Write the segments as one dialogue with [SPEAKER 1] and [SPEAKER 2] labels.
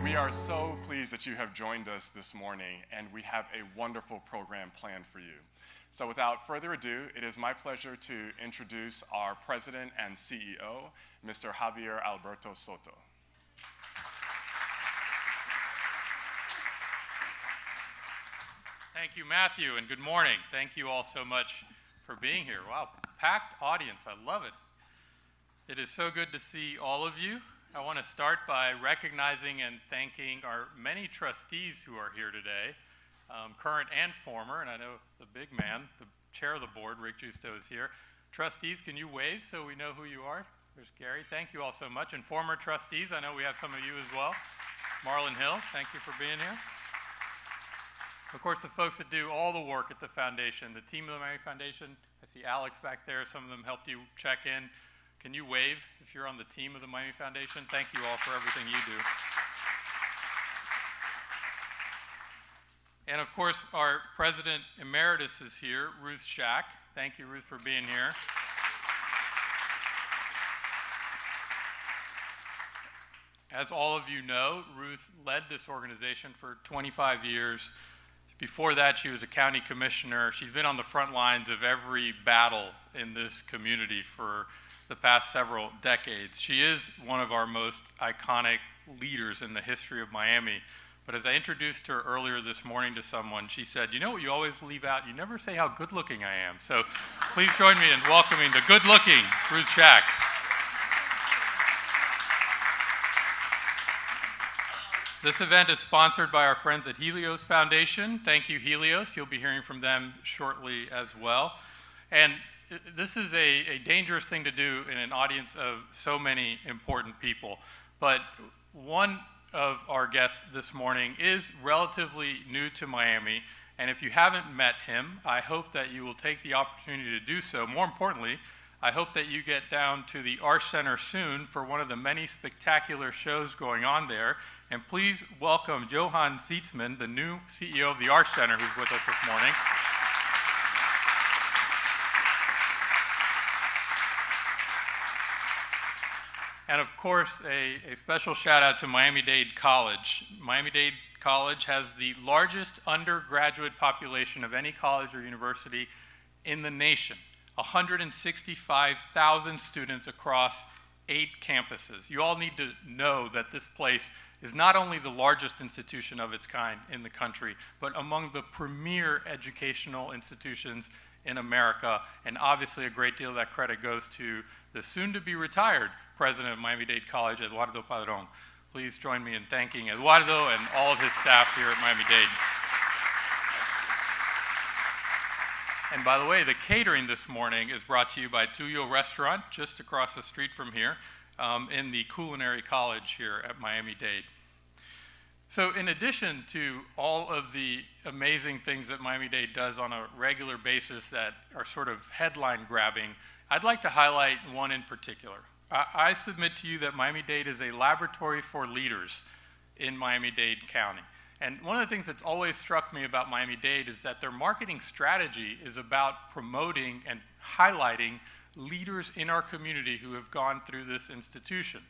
[SPEAKER 1] We are so pleased that you have joined us this morning, and we have a wonderful program planned for you. So without further ado, it is my pleasure to introduce our President and CEO, Mr. Javier Alberto Soto.
[SPEAKER 2] Thank you, Matthew, and good morning. Thank you all so much for being here. Wow, packed audience, I love it. It is so good to see all of you. I want to start by recognizing and thanking our many trustees who are here today, current and former, and I know the big man, the chair of the board, Rick Justo, is here. Trustees, can you wave so we know who you are? There's Gary. Thank you all so much. And former trustees, I know we have some of you as well. Marlon Hill, thank you for being here. Of course, the folks that do all the work at the foundation, the team of the Miami Foundation. I see Alex back there. Some of them helped you check in. Can you wave if you're on the team of the Miami Foundation? Thank you all for everything you do. And of course, our President Emeritus is here, Ruth Shack. Thank you, Ruth, for being here. As all of you know, Ruth led this organization for 25 years. Before that, she was a county commissioner. She's been on the front lines of every battle in this community for the past several decades. She is one of our most iconic leaders in the history of Miami. But as I introduced her earlier this morning to someone, she said, you know what you always leave out? You never say how good looking I am. So please join me in welcoming the good looking Ruth Shack. This event is sponsored by our friends at Helios Foundation. Thank you, Helios. You'll be hearing from them shortly as well. And this is a dangerous thing to do in an audience of so many important people. But one of our guests this morning is relatively new to Miami. And if you haven't met him, I hope that you will take the opportunity to do so. More importantly, I hope that you get down to the Arts Center soon for one of the many spectacular shows going on there. And please welcome Johan Sietzman, the new CEO of the Arts Center, who's with us this morning. And of course, a special shout out to Miami-Dade College. Miami-Dade College has the largest undergraduate population of any college or university in the nation. 165,000 students across 8 campuses. You all need to know that this place is not only the largest institution of its kind in the country, but among the premier educational institutions in America. And obviously a great deal of that credit goes to the soon-to-be retired president of Miami-Dade College, Eduardo Padron. Please join me in thanking Eduardo and all of his staff here at Miami-Dade. And by the way, the catering this morning is brought to you by Tuyo Restaurant, just across the street from here, in the Culinary College here at Miami-Dade. So in addition to all of the amazing things that Miami-Dade does on a regular basis that are sort of headline grabbing, I'd like to highlight one in particular. I submit to you that Miami-Dade is a laboratory for leaders in Miami-Dade County. And one of the things that's always struck me about Miami-Dade is that their marketing strategy is about promoting and highlighting leaders in our community who have gone through this institution.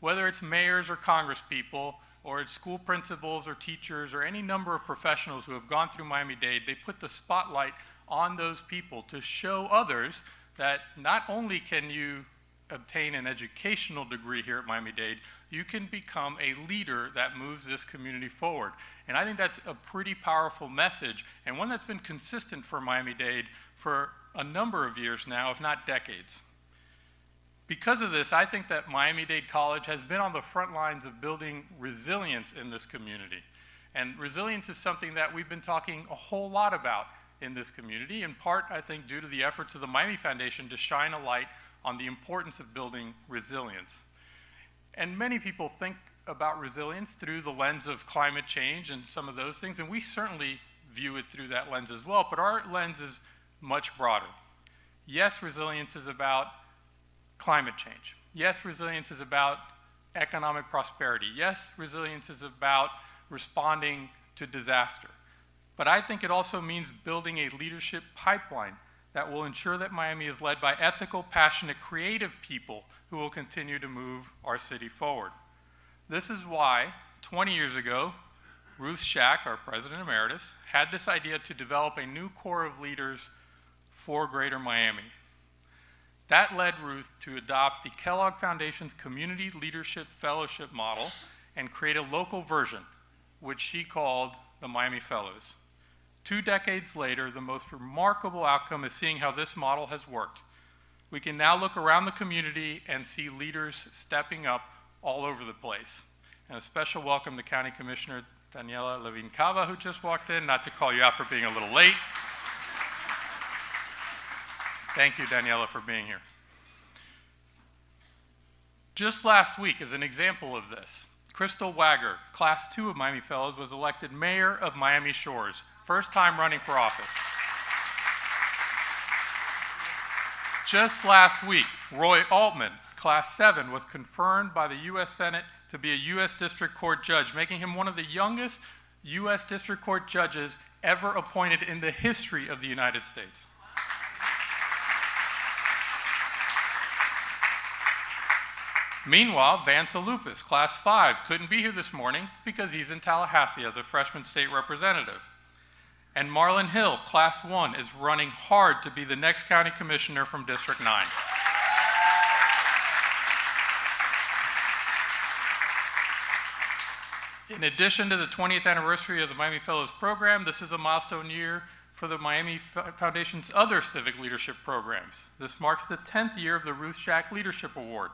[SPEAKER 2] Whether it's mayors or congresspeople, or it's school principals or teachers or any number of professionals who have gone through Miami-Dade, they put the spotlight on those people to show others that not only can you obtain an educational degree here at Miami-Dade, you can become a leader that moves this community forward. And I think that's a pretty powerful message, and one that's been consistent for Miami-Dade for a number of years now, if not decades. Because of this, I think that Miami-Dade College has been on the front lines of building resilience in this community. And resilience is something that we've been talking a whole lot about in this community, in part, I think, due to the efforts of the Miami Foundation to shine a light on the importance of building resilience. And many people think about resilience through the lens of climate change and some of those things, and we certainly view it through that lens as well, but our lens is much broader. Yes, resilience is about climate change. Yes, resilience is about economic prosperity. Yes, resilience is about responding to disaster. But I think it also means building a leadership pipeline that will ensure that Miami is led by ethical, passionate, creative people who will continue to move our city forward. This is why 20 years ago, Ruth Shack, our president emeritus, had this idea to develop a new core of leaders for Greater Miami. That led Ruth to adopt the Kellogg Foundation's Community Leadership Fellowship model and create a local version, which she called the Miami Fellows. 2 decades later, the most remarkable outcome is seeing how this model has worked. We can now look around the community and see leaders stepping up all over the place. And a special welcome to County Commissioner Daniela Levin-Cava, who just walked in, not to call you out for being a little late. Thank you, Daniela, for being here. Just last week, as an example of this, Crystal Wagger, Class 2 of Miami Fellows, was elected mayor of Miami Shores, first time running for office. Just last week, Roy Altman, Class 7, was confirmed by the U.S. Senate to be a U.S. District Court judge, making him one of the youngest U.S. District Court judges ever appointed in the history of the United States. Meanwhile, Vance Alupis, Class 5, couldn't be here this morning because he's in Tallahassee as a freshman state representative. And Marlon Hill, Class 1, is running hard to be the next county commissioner from District 9. In addition to the 20th anniversary of the Miami Fellows program, this is a milestone year for the Miami Foundation's other civic leadership programs. This marks the 10th year of the Ruth Shack Leadership Award.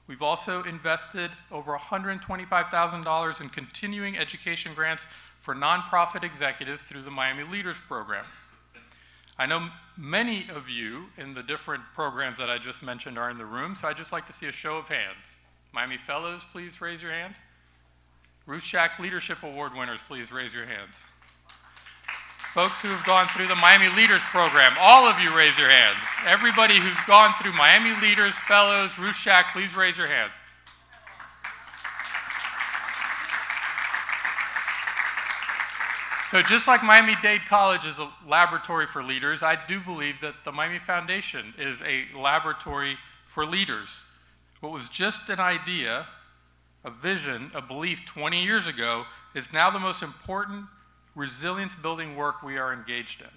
[SPEAKER 2] We've also invested over $125,000 in continuing education grants for nonprofit executives through the Miami Leaders Program. I know many of you in the different programs that I just mentioned are in the room, so I'd just like to see a show of hands. Miami Fellows, please raise your hands. Ruth Shack Leadership Award winners, please raise your hands. Folks who have gone through the Miami Leaders Program, all of you raise your hands. Everybody who's gone through Miami Leaders, Fellows, Ruth Shack, please raise your hands. So just like Miami-Dade College is a laboratory for leaders, I do believe that the Miami Foundation is a laboratory for leaders. What was just an idea, a vision, a belief 20 years ago is now the most important resilience-building work we are engaged in.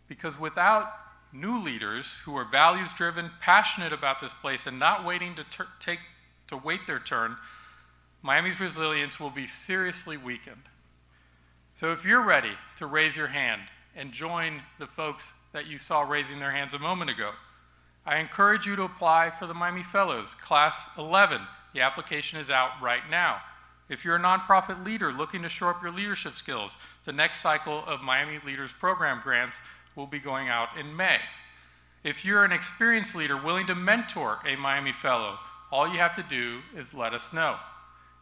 [SPEAKER 2] Because without new leaders who are values-driven, passionate about this place, and not waiting to wait their turn, Miami's resilience will be seriously weakened. So if you're ready to raise your hand and join the folks that you saw raising their hands a moment ago, I encourage you to apply for the Miami Fellows, Class 11. The application is out right now. If you're a nonprofit leader looking to shore up your leadership skills, the next cycle of Miami Leaders Program grants will be going out in May. If you're an experienced leader willing to mentor a Miami Fellow, all you have to do is let us know.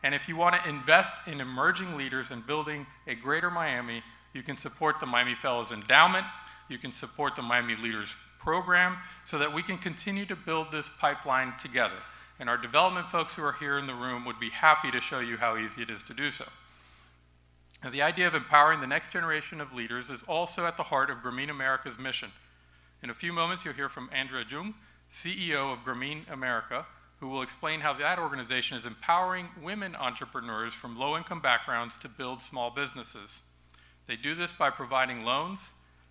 [SPEAKER 2] And if you want to invest in emerging leaders and building a greater Miami, you can support the Miami Fellows Endowment, you can support the Miami Leaders Program, so that we can continue to build this pipeline together. And our development folks who are here in the room would be happy to show you how easy it is to do so. Now, the idea of empowering the next generation of leaders is also at the heart of Grameen America's mission. In a few moments, you'll hear from Andrea Jung, CEO of Grameen America, who will explain how that organization is empowering women entrepreneurs from low-income backgrounds to build small businesses. They do this by providing loans,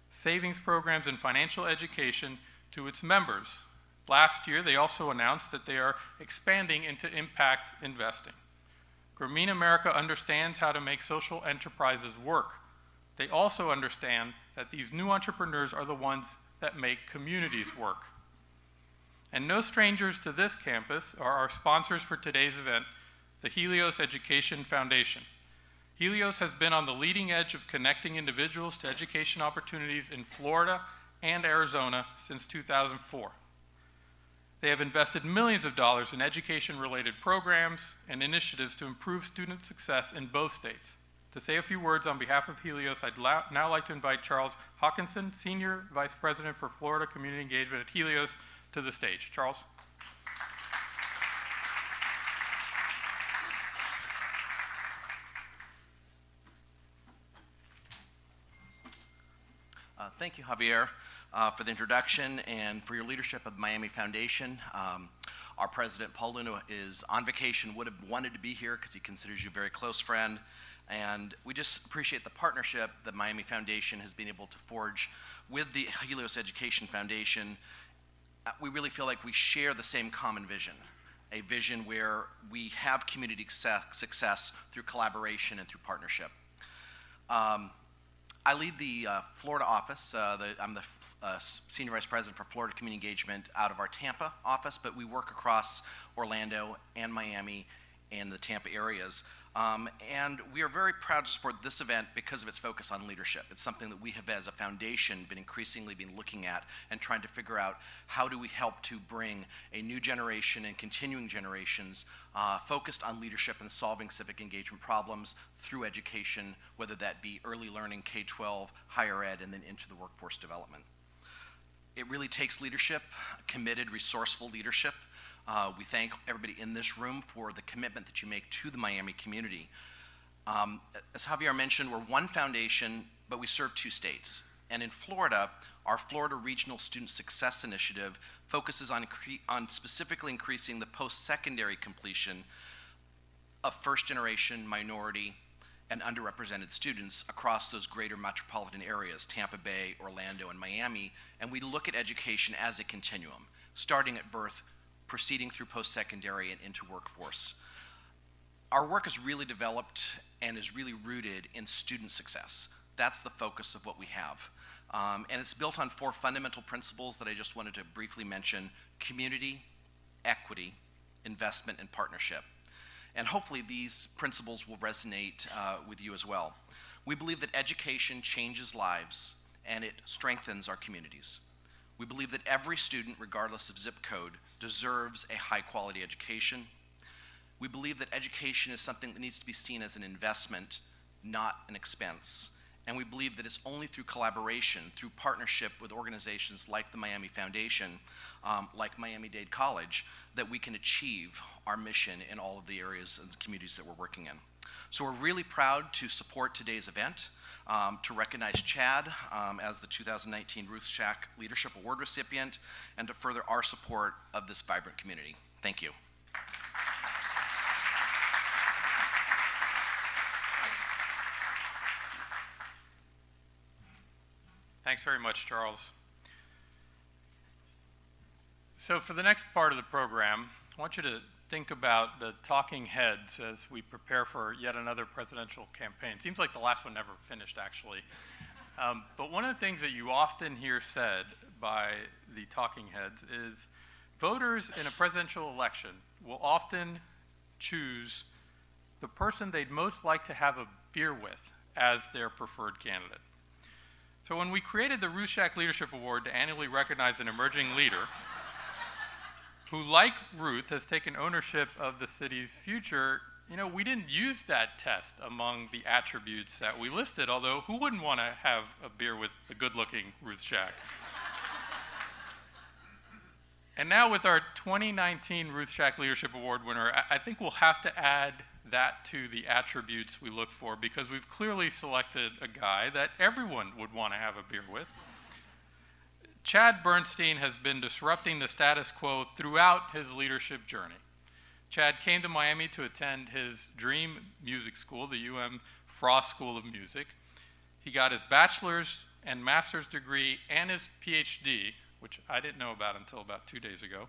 [SPEAKER 2] savings programs, and financial education to its members. Last year, they also announced that they are expanding into impact investing. Grameen America understands how to make social enterprises work. They also understand that these new entrepreneurs are the ones that make communities work. And no strangers to this campus are our sponsors for today's event, the Helios Education Foundation. Helios has been on the leading edge of connecting individuals to education opportunities in Florida and Arizona since 2004. They have invested millions of dollars in education-related programs and initiatives to improve student success in both states. To say a few words on behalf of Helios, I'd now like to invite Charles Hawkinson, Senior Vice President for Florida Community Engagement at Helios, to the stage. Charles.
[SPEAKER 3] Thank you, Javier, for the introduction and for your leadership of the Miami Foundation. Our president, Paul Luna, is on vacation, would have wanted to be here because he considers you a very close friend. And we just appreciate the partnership that Miami Foundation has been able to forge with the Helios Education Foundation. We really feel like we share the same common vision, a vision where we have community success through collaboration and through partnership. I lead the Florida office. I'm the Senior Vice President for Florida Community Engagement out of our Tampa office, but we work across Orlando and Miami and the Tampa areas. And we are very proud to support this event because of its focus on leadership. It's something that we have as a foundation been increasingly looking at and trying to figure out how do we help to bring a new generation and continuing generations focused on leadership and solving civic engagement problems through education, whether that be early learning, K-12, higher ed, and then into the workforce development. It really takes leadership, committed, resourceful leadership. We thank everybody in this room for the commitment that you make to the Miami community. As Javier mentioned, we're one foundation, but we serve 2 states. And in Florida, our Florida Regional Student Success Initiative focuses on specifically increasing the post-secondary completion of first-generation, minority, and underrepresented students across those greater metropolitan areas, Tampa Bay, Orlando, and Miami. And we look at education as a continuum, starting at birth, proceeding through post-secondary and into workforce. Our work is really developed and is really rooted in student success. That's the focus of what we have. And it's built on 4 fundamental principles that I just wanted to briefly mention: community, equity, investment, and partnership. And hopefully these principles will resonate with you as well. We believe that education changes lives and it strengthens our communities. We believe that every student, regardless of zip code, deserves a high-quality education. We believe that education is something that needs to be seen as an investment, not an expense. And we believe that it's only through collaboration, through partnership with organizations like the Miami Foundation, like Miami-Dade College, that we can achieve our mission in all of the areas and the communities that we're working in. So we're really proud to support today's event, to recognize Chad as the 2019 Ruth Shack Leadership Award recipient, and to further our support of this vibrant community. Thank you.
[SPEAKER 2] Thanks very much, Charles. So for the next part of the program, I want you to think about the talking heads as we prepare for yet another presidential campaign. Seems like the last one never finished, actually. But one of the things that you often hear said by the talking heads is voters in a presidential election will often choose the person they'd most like to have a beer with as their preferred candidate. So when we created the Ruth Shack Leadership Award to annually recognize an emerging leader who, like Ruth, has taken ownership of the city's future, we didn't use that test among the attributes that we listed, although who wouldn't want to have a beer with the good-looking Ruth Shack? And now with our 2019 Ruth Shack Leadership Award winner, I think we'll have to add that to the attributes we look for, because we've clearly selected a guy that everyone would want to have a beer with. Chad Bernstein has been disrupting the status quo throughout his leadership journey. Chad came to Miami to attend his dream music school, the Frost School of Music. He got his bachelor's and master's degree and his PhD, which I didn't know about until about 2 days ago,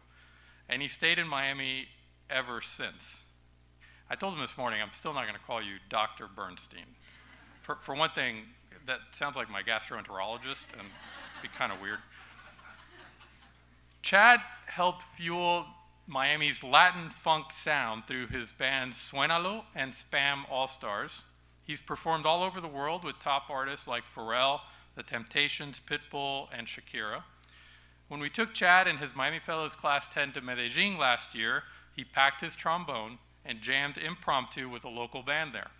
[SPEAKER 2] and he stayed in Miami ever since. I told him this morning, I'm still not going to call you Dr. Bernstein. For one thing, that sounds like my gastroenterologist, and it'd be kind of weird. Chad helped fuel Miami's Latin funk sound through his bands Suénalo and Spam All-Stars. He's performed all over the world with top artists like Pharrell, The Temptations, Pitbull, and Shakira. When we took Chad and his Miami Fellows Class 10 to Medellin last year, he packed his trombone and jammed impromptu with a local band there.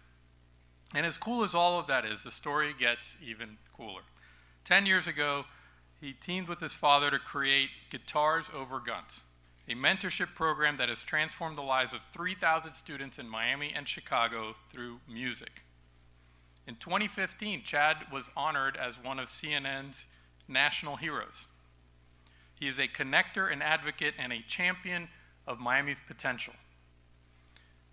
[SPEAKER 2] And as cool as all of that is, the story gets even cooler. 10 years ago, he teamed with his father to create Guitars Over Guns, a mentorship program that has transformed the lives of 3,000 students in Miami and Chicago through music. In 2015, Chad was honored as one of CNN's national heroes. He is a connector, an advocate, and a champion of Miami's potential.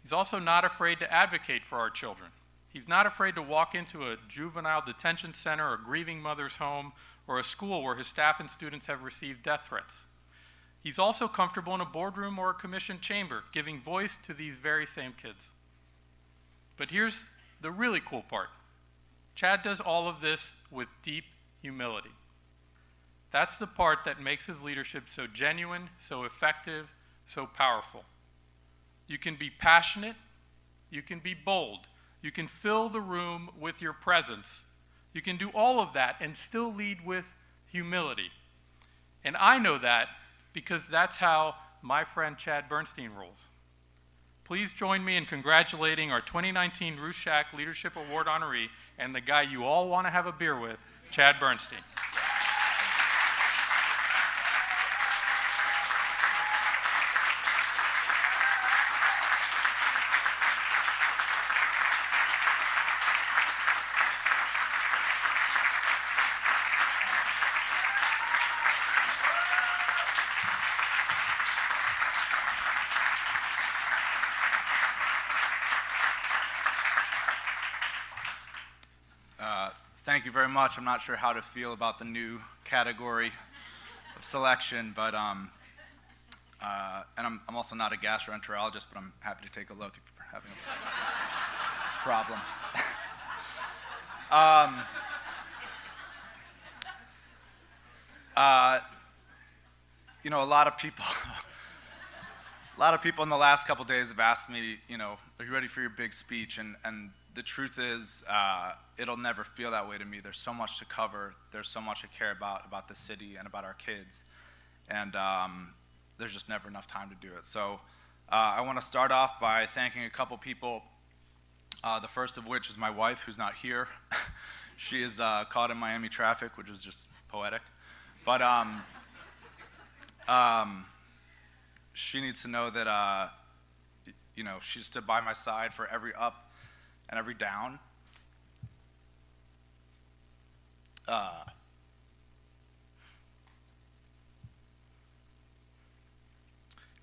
[SPEAKER 2] He's also not afraid to advocate for our children. He's not afraid to walk into a juvenile detention center, a grieving mother's home, or a school where his staff and students have received death threats. He's also comfortable in a boardroom or a commission chamber, giving voice to these very same kids. But here's the really cool part. Chad does all of this with deep humility. That's the part that makes his leadership so genuine, so effective, so powerful. You can be passionate, you can be bold, you can fill the room with your presence. You can do all of that and still lead with humility. And I know that because that's how my friend Chad Bernstein rolls. Please join me in congratulating our 2019 Ruth Shack Leadership Award honoree and the guy you all want to have a beer with, Chad Bernstein.
[SPEAKER 4] Thank you very much. I'm not sure how to feel about the new category of selection, but and I'm also not a gastroenterologist, but I'm happy to take a look if you're having a problem. You know, a lot of people in the last couple days have asked me, you know, are you ready for your big speech? And the truth is, it'll never feel that way to me. There's so much to cover. There's so much to care about the city and about our kids. And there's just never enough time to do it. So I want to start off by thanking a couple people, the first of which is my wife, who's not here. She is caught in Miami traffic, which is just poetic. But she needs to know that, you know, she stood by my side for every up and every down.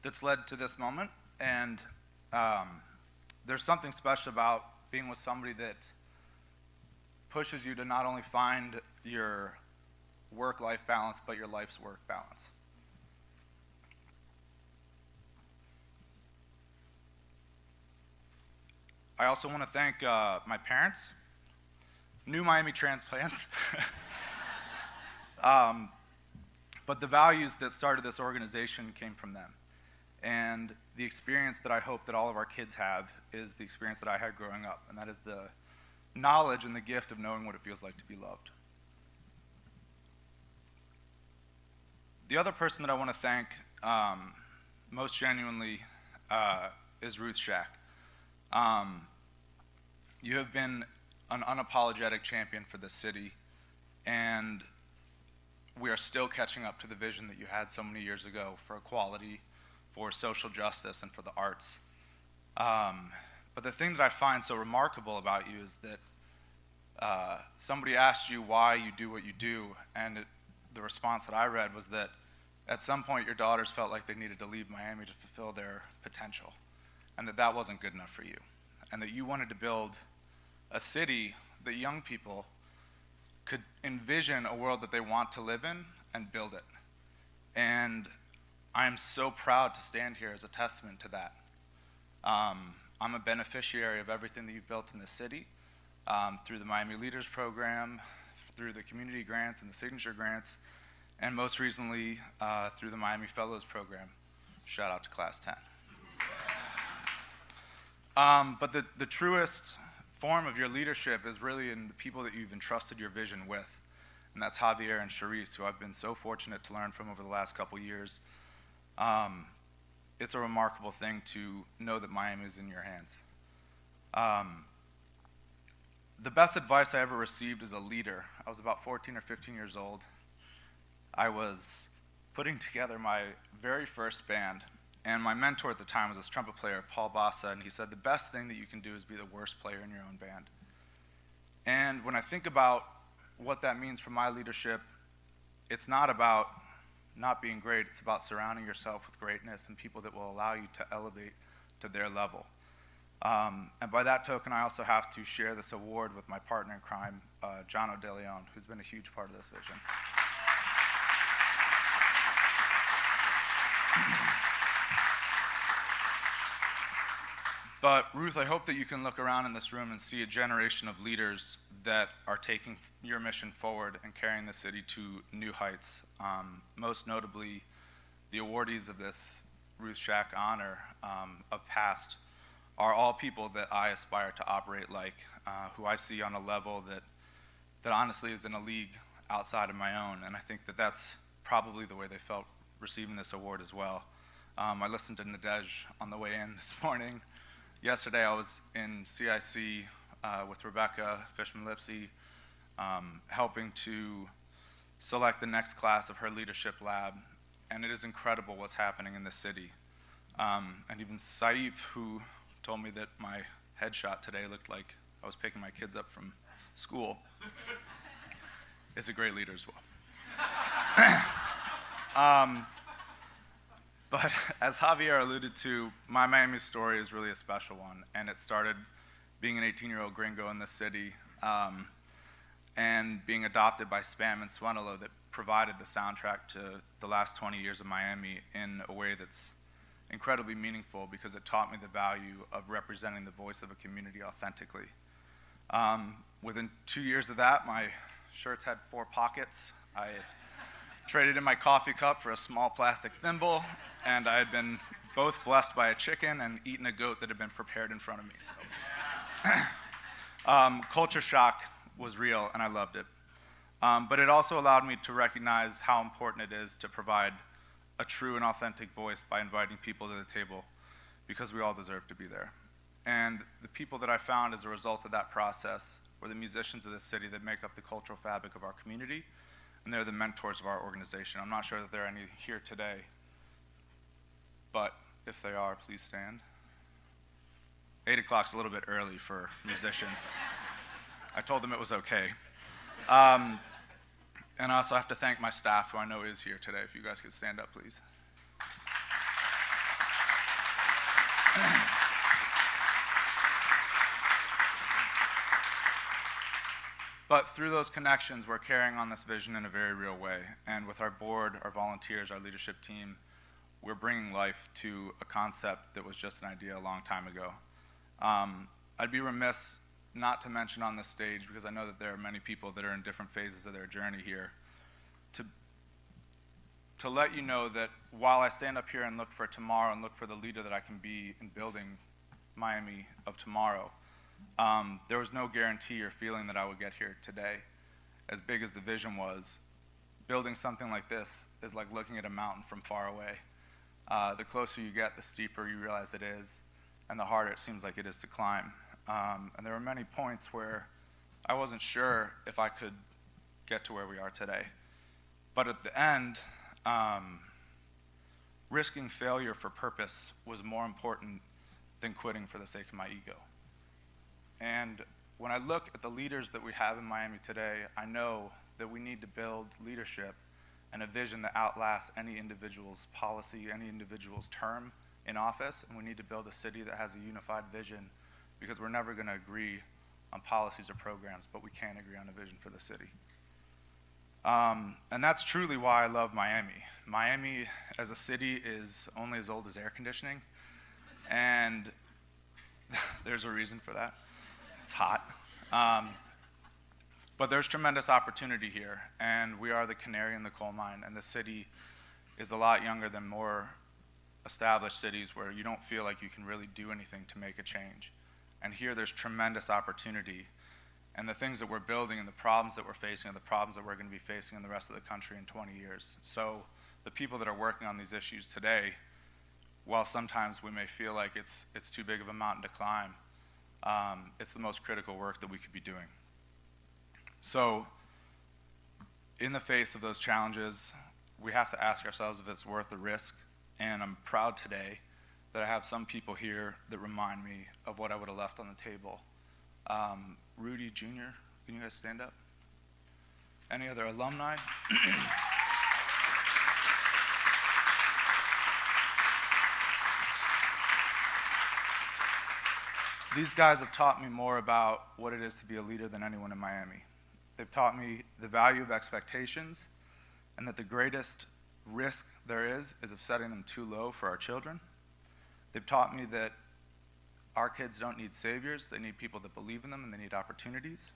[SPEAKER 4] That's led to this moment, and there's something special about being with somebody that pushes you to not only find your work-life balance, but your life's work balance. I also want to thank my parents, new Miami transplants, but the values that started this organization came from them. And the experience that I hope that all of our kids have is the experience that I had growing up, and that is the knowledge and the gift of knowing what it feels like to be loved. The other person that I want to thank most genuinely is Ruth Shack. You have been an unapologetic champion for this city, and we are still catching up to the vision that you had so many years ago for equality, for social justice, and for the arts. But the thing that I find so remarkable about you is that somebody asked you why you do what you do, and the response that I read was that at some point your daughters felt like they needed to leave Miami to fulfill their potential, and that wasn't good enough for you, and that you wanted to build a city that young people could envision a world that they want to live in and build it. And I'm so proud to stand here as a testament to that. I'm a beneficiary of everything that you've built in this city, through the Miami Leaders Program, through the community grants and the signature grants, and most recently through the Miami Fellows Program. Shout out to Class 10. But the truest form of your leadership is really in the people that you've entrusted your vision with, and that's Javier and Charisse, who I've been so fortunate to learn from over the last couple years. It's a remarkable thing to know that Miami is in your hands. The best advice I ever received as a leader, I was about 14 or 15 years old. I was putting together my very first band, and my mentor at the time was this trumpet player, Paul Bassa, and he said, the best thing that you can do is be the worst player in your own band. And when I think about what that means for my leadership, it's not about not being great. It's about surrounding yourself with greatness and people that will allow you to elevate to their level. And by that token, I also have to share this award with my partner in crime, John O'Deleon, who's been a huge part of this vision. But Ruth, I hope that you can look around in this room and see a generation of leaders that are taking your mission forward and carrying the city to new heights. Most notably, the awardees of this Ruth Shack honor of past are all people that I aspire to operate like, who I see on a level that honestly is in a league outside of my own. And I think that that's probably the way they felt receiving this award as well. I listened to Nadej on the way in this morning. Yesterday I was in CIC with Rebecca Fishman-Lipsey, helping to select the next class of her leadership lab. And it is incredible what's happening in the city. And even Saif, who told me that my headshot today looked like I was picking my kids up from school, is a great leader as well. But as Javier alluded to, my Miami story is really a special one, and it started being an 18-year-old gringo in this city and being adopted by Spam and Swenelo that provided the soundtrack to the last 20 years of Miami in a way that's incredibly meaningful because it taught me the value of representing the voice of a community authentically. Within 2 years of that, my shirts had 4 pockets. I traded in my coffee cup for a small plastic thimble, and I had been both blessed by a chicken and eaten a goat that had been prepared in front of me. So, culture shock was real, and I loved it. But it also allowed me to recognize how important it is to provide a true and authentic voice by inviting people to the table, because we all deserve to be there. And the people that I found as a result of that process were the musicians of this city that make up the cultural fabric of our community, and they're the mentors of our organization. I'm not sure that there are any here today, but if they are, please stand. 8 o'clock's a little bit early for musicians. I told them it was okay. And I also have to thank my staff, who I know is here today. If you guys could stand up, please. But through those connections, we're carrying on this vision in a very real way. And with our board, our volunteers, our leadership team, we're bringing life to a concept that was just an idea a long time ago. I'd be remiss not to mention on this stage, because I know that there are many people that are in different phases of their journey here, to let you know that while I stand up here and look for tomorrow and look for the leader that I can be in building Miami of tomorrow, there was no guarantee or feeling that I would get here today. As big as the vision was, building something like this is like looking at a mountain from far away. The closer you get, the steeper you realize it is, and the harder it seems like it is to climb. And there were many points where I wasn't sure if I could get to where we are today. But at the end, risking failure for purpose was more important than quitting for the sake of my ego. And when I look at the leaders that we have in Miami today, I know that we need to build leadership and a vision that outlasts any individual's policy, any individual's term in office, and we need to build a city that has a unified vision, because we're never going to agree on policies or programs, but we can agree on a vision for the city. And that's truly why I love Miami. Miami as a city is only as old as air conditioning, and there's a reason for that. It's hot. But there's tremendous opportunity here, and we are the canary in the coal mine, and the city is a lot younger than more established cities where you don't feel like you can really do anything to make a change. And here there's tremendous opportunity, and the things that we're building and the problems that we're facing are the problems that we're going to be facing in the rest of the country in 20 years. So the people that are working on these issues today, while sometimes we may feel like it's too big of a mountain to climb, it's the most critical work that we could be doing. So in the face of those challenges, we have to ask ourselves if it's worth the risk. And I'm proud today that I have some people here that remind me of what I would have left on the table. Rudy Jr., can you guys stand up? Any other alumni? These guys have taught me more about what it is to be a leader than anyone in Miami. They've taught me the value of expectations and that the greatest risk there is of setting them too low for our children. They've taught me that our kids don't need saviors, they need people that believe in them and they need opportunities.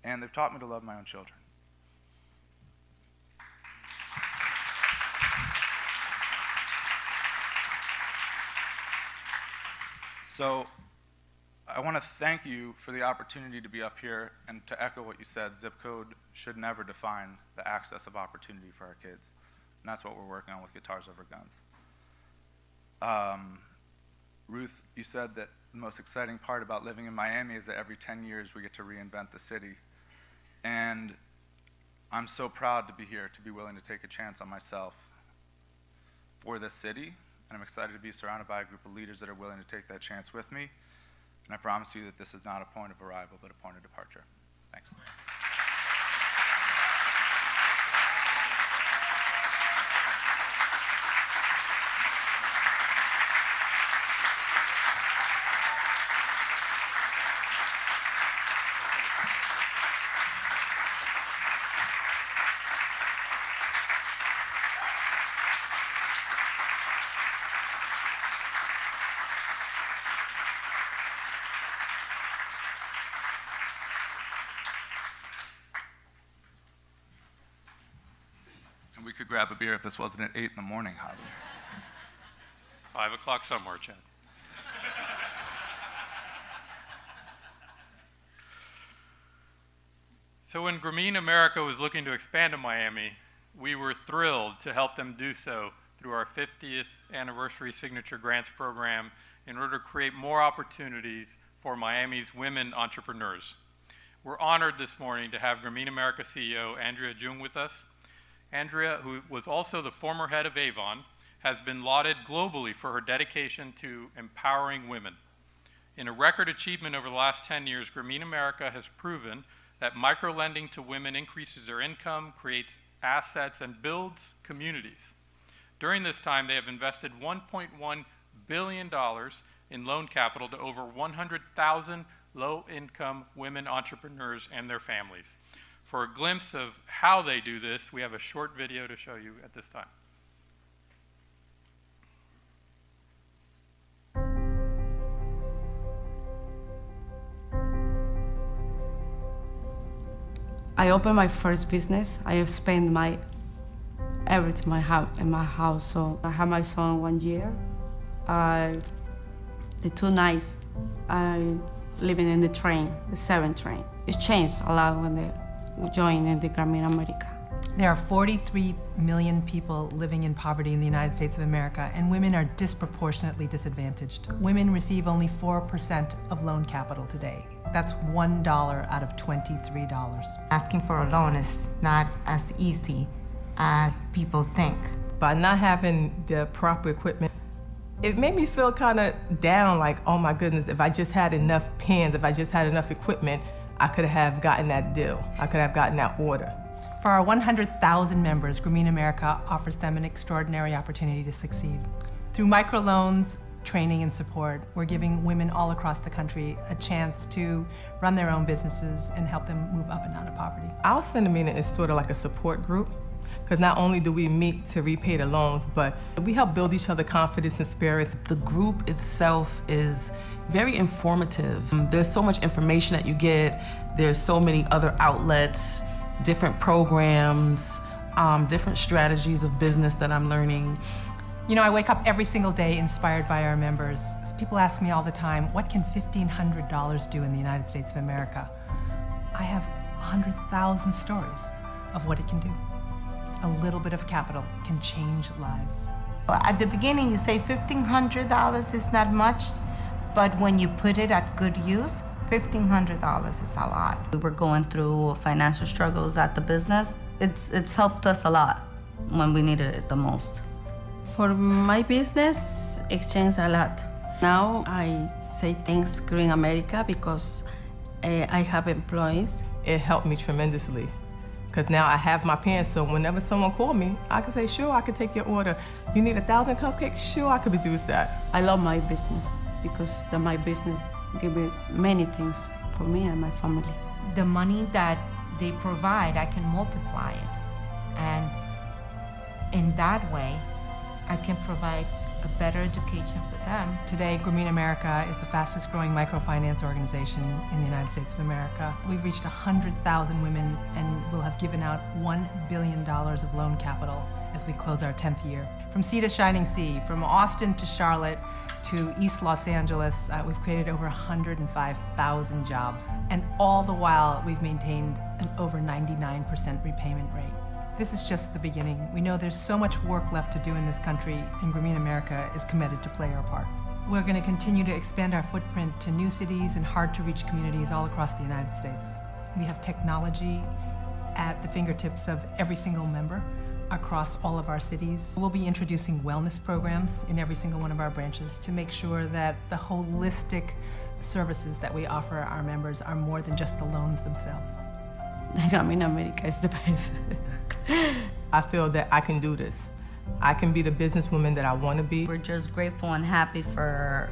[SPEAKER 4] And they've taught me to love my own children. So I want to thank you for the opportunity to be up here, and to echo what you said, zip code should never define the access of opportunity for our kids. And that's what we're working on with Guitars Over Guns. Ruth, you said that the most exciting part about living in Miami is that every 10 years we get to reinvent the city. And I'm so proud to be here, to be willing to take a chance on myself for this city. And I'm excited to be surrounded by a group of leaders that are willing to take that chance with me. And I promise you that this is not a point of arrival, but a point of departure. Thanks. We could grab a beer if this wasn't at 8 in the morning, Javi.
[SPEAKER 2] 5 o'clock somewhere, Chad. So when Grameen America was looking to expand to Miami, we were thrilled to help them do so through our 50th anniversary signature grants program in order to create more opportunities for Miami's women entrepreneurs. We're honored this morning to have Grameen America CEO Andrea Jung with us. Andrea, who was also the former head of Avon, has been lauded globally for her dedication to empowering women. In a record achievement over the last 10 years, Grameen America has proven that microlending to women increases their income, creates assets, and builds communities. During this time, they have invested $1.1 billion in loan capital to over 100,000 low-income women entrepreneurs and their families. For a glimpse of how they do this, we have a short video to show you at this time.
[SPEAKER 5] I opened my first business. I have spent everything in my house. So I had my son 1 year. The 2 nights I living in the train, the 7 train. It changed a lot when they joined the Grameen America.
[SPEAKER 6] There are 43 million people living in poverty in the United States of America, and women are disproportionately disadvantaged. Women receive only 4% of loan capital today. That's $1 out of $23.
[SPEAKER 7] Asking for a loan is not as easy as people think.
[SPEAKER 8] By not having the proper equipment, it made me feel kind of down, like, oh my goodness, if I just had enough pens, if I just had enough equipment, I could have gotten that deal. I could have gotten that order.
[SPEAKER 6] For our 100,000 members, Grameen America offers them an extraordinary opportunity to succeed. Through microloans, training, and support, we're giving women all across the country a chance to run their own businesses and help them move up and out of poverty.
[SPEAKER 8] Our Center meeting is sort of like a support group, because not only do we meet to repay the loans, but we help build each other confidence and spirits.
[SPEAKER 9] The group itself is very informative. There's so much information that you get. There's so many other outlets, different programs, different strategies of business that I'm learning.
[SPEAKER 6] You know, I wake up every single day inspired by our members. People ask me all the time, what can $1,500 do in the United States of America? I have 100,000 stories of what it can do. A little bit of capital can change lives.
[SPEAKER 7] At the beginning, you say $1,500 is not much, but when you put it at good use, $1,500 is a lot.
[SPEAKER 5] We were going through financial struggles at the business. It's helped us a lot when we needed it the most. For my business, it changed a lot. Now I say thanks Grameen America because I have employees.
[SPEAKER 8] It helped me tremendously, because now I have my pen, so whenever someone called me, I could say, sure, I could take your order. You need 1,000 cupcakes? Sure, I could produce that.
[SPEAKER 5] I love my business. because my business gave me many things for me and my family.
[SPEAKER 7] The money that they provide, I can multiply it. And in that way, I can provide a better education for them.
[SPEAKER 6] Today, Grameen America is the fastest growing microfinance organization in the United States of America. We've reached 100,000 women and will have given out $1 billion of loan capital as we close our 10th year. From sea to shining sea, from Austin to Charlotte to East Los Angeles, we've created over 105,000 jobs. And all the while, we've maintained an over 99% repayment rate. This is just the beginning. We know there's so much work left to do in this country, and Grameen America is committed to play our part. We're going to continue to expand our footprint to new cities and hard-to-reach communities all across the United States. We have technology at the fingertips of every single member across all of our cities. We'll be introducing wellness programs in every single one of our branches to make sure that the holistic services that we offer our members are more than just the loans themselves.
[SPEAKER 5] Grameen America is the best.
[SPEAKER 8] I feel that I can do this. I can be the businesswoman that I want to be.
[SPEAKER 5] We're just grateful and happy for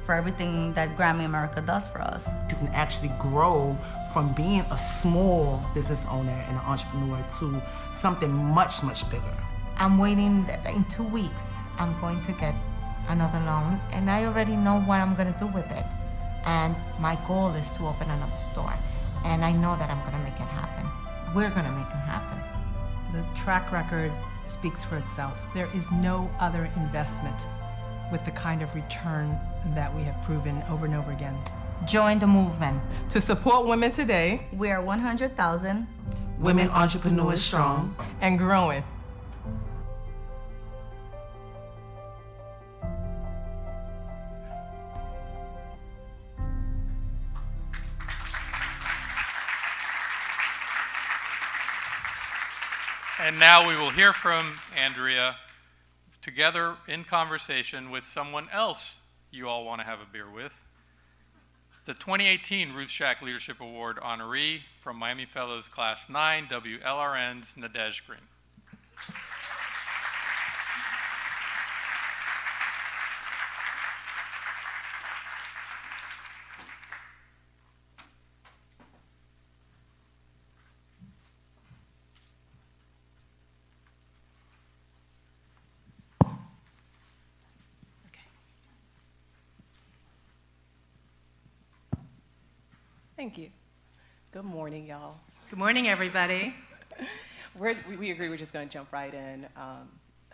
[SPEAKER 5] everything that Grameen America does for us.
[SPEAKER 10] You can actually grow from being a small business owner and an entrepreneur to something much, much bigger.
[SPEAKER 7] I'm waiting in 2 weeks. I'm going to get another loan, and I already know what I'm going to do with it. And my goal is to open another store. And I know that I'm going to make it happen. We're going to make it happen.
[SPEAKER 6] The track record speaks for itself. There is no other investment with the kind of return that we have proven over and over again.
[SPEAKER 7] Join the movement.
[SPEAKER 8] To support women today,
[SPEAKER 5] We are 100,000
[SPEAKER 10] Women entrepreneurs strong.
[SPEAKER 8] and growing.
[SPEAKER 2] And now we will hear from Andrea together in conversation with someone else you all want to have a beer with. The 2018 Ruth Shack Leadership Award honoree from Miami Fellows Class 9, WLRN's Nadej Green.
[SPEAKER 11] Thank you. Good morning, y'all.
[SPEAKER 6] Good morning, everybody.
[SPEAKER 11] We agree we're just going to jump right in.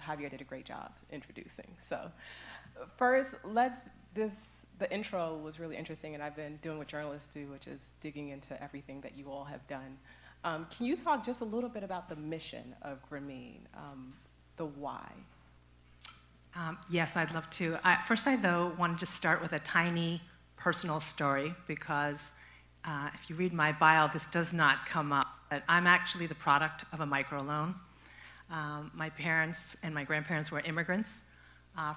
[SPEAKER 11] Javier did a great job introducing. So first, the intro was really interesting, and I've been doing what journalists do, which is digging into everything that you all have done. Can you talk just a little bit about the mission of Grameen, the why?
[SPEAKER 6] Yes, I'd love to. First, I, though, want to just start with a tiny personal story, because if you read my bio, this does not come up. But I'm actually the product of a microloan. My parents and my grandparents were immigrants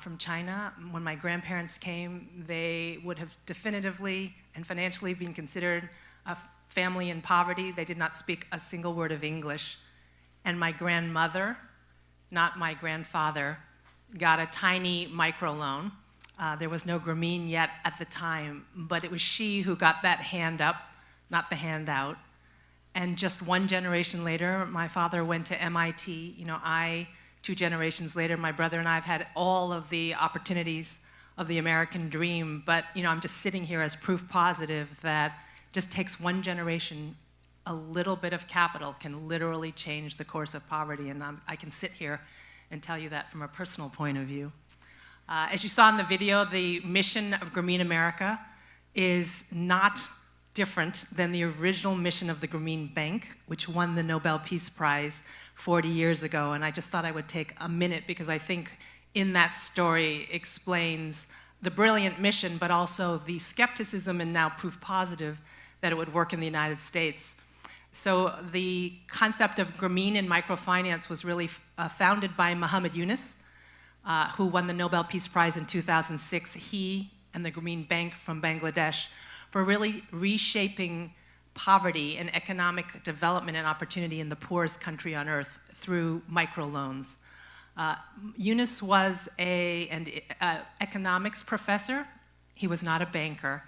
[SPEAKER 6] from China. When my grandparents came, they would have definitively and financially been considered a family in poverty. They did not speak a single word of English. And my grandmother, not my grandfather, got a tiny microloan. There was no Grameen yet at the time, but it was she who got that hand up, not the handout. And just one generation later, my father went to MIT. 2 generations later, my brother and I have had all of the opportunities of the American dream, but I'm just sitting here as proof positive that just takes one generation, a little bit of capital can literally change the course of poverty, and I can sit here and tell you that from a personal point of view. As you saw in the video, the mission of Grameen America is not different than the original mission of the Grameen Bank, which won the Nobel Peace Prize 40 years ago. And I just thought I would take a minute, because I think in that story explains the brilliant mission, but also the skepticism and now proof positive that it would work in the United States. So the concept of Grameen in microfinance was really founded by Muhammad Yunus, who won the Nobel Peace Prize in 2006, he and the Grameen Bank from Bangladesh, for really reshaping poverty and economic development and opportunity in the poorest country on earth through microloans. Yunus was an economics professor He was not a banker.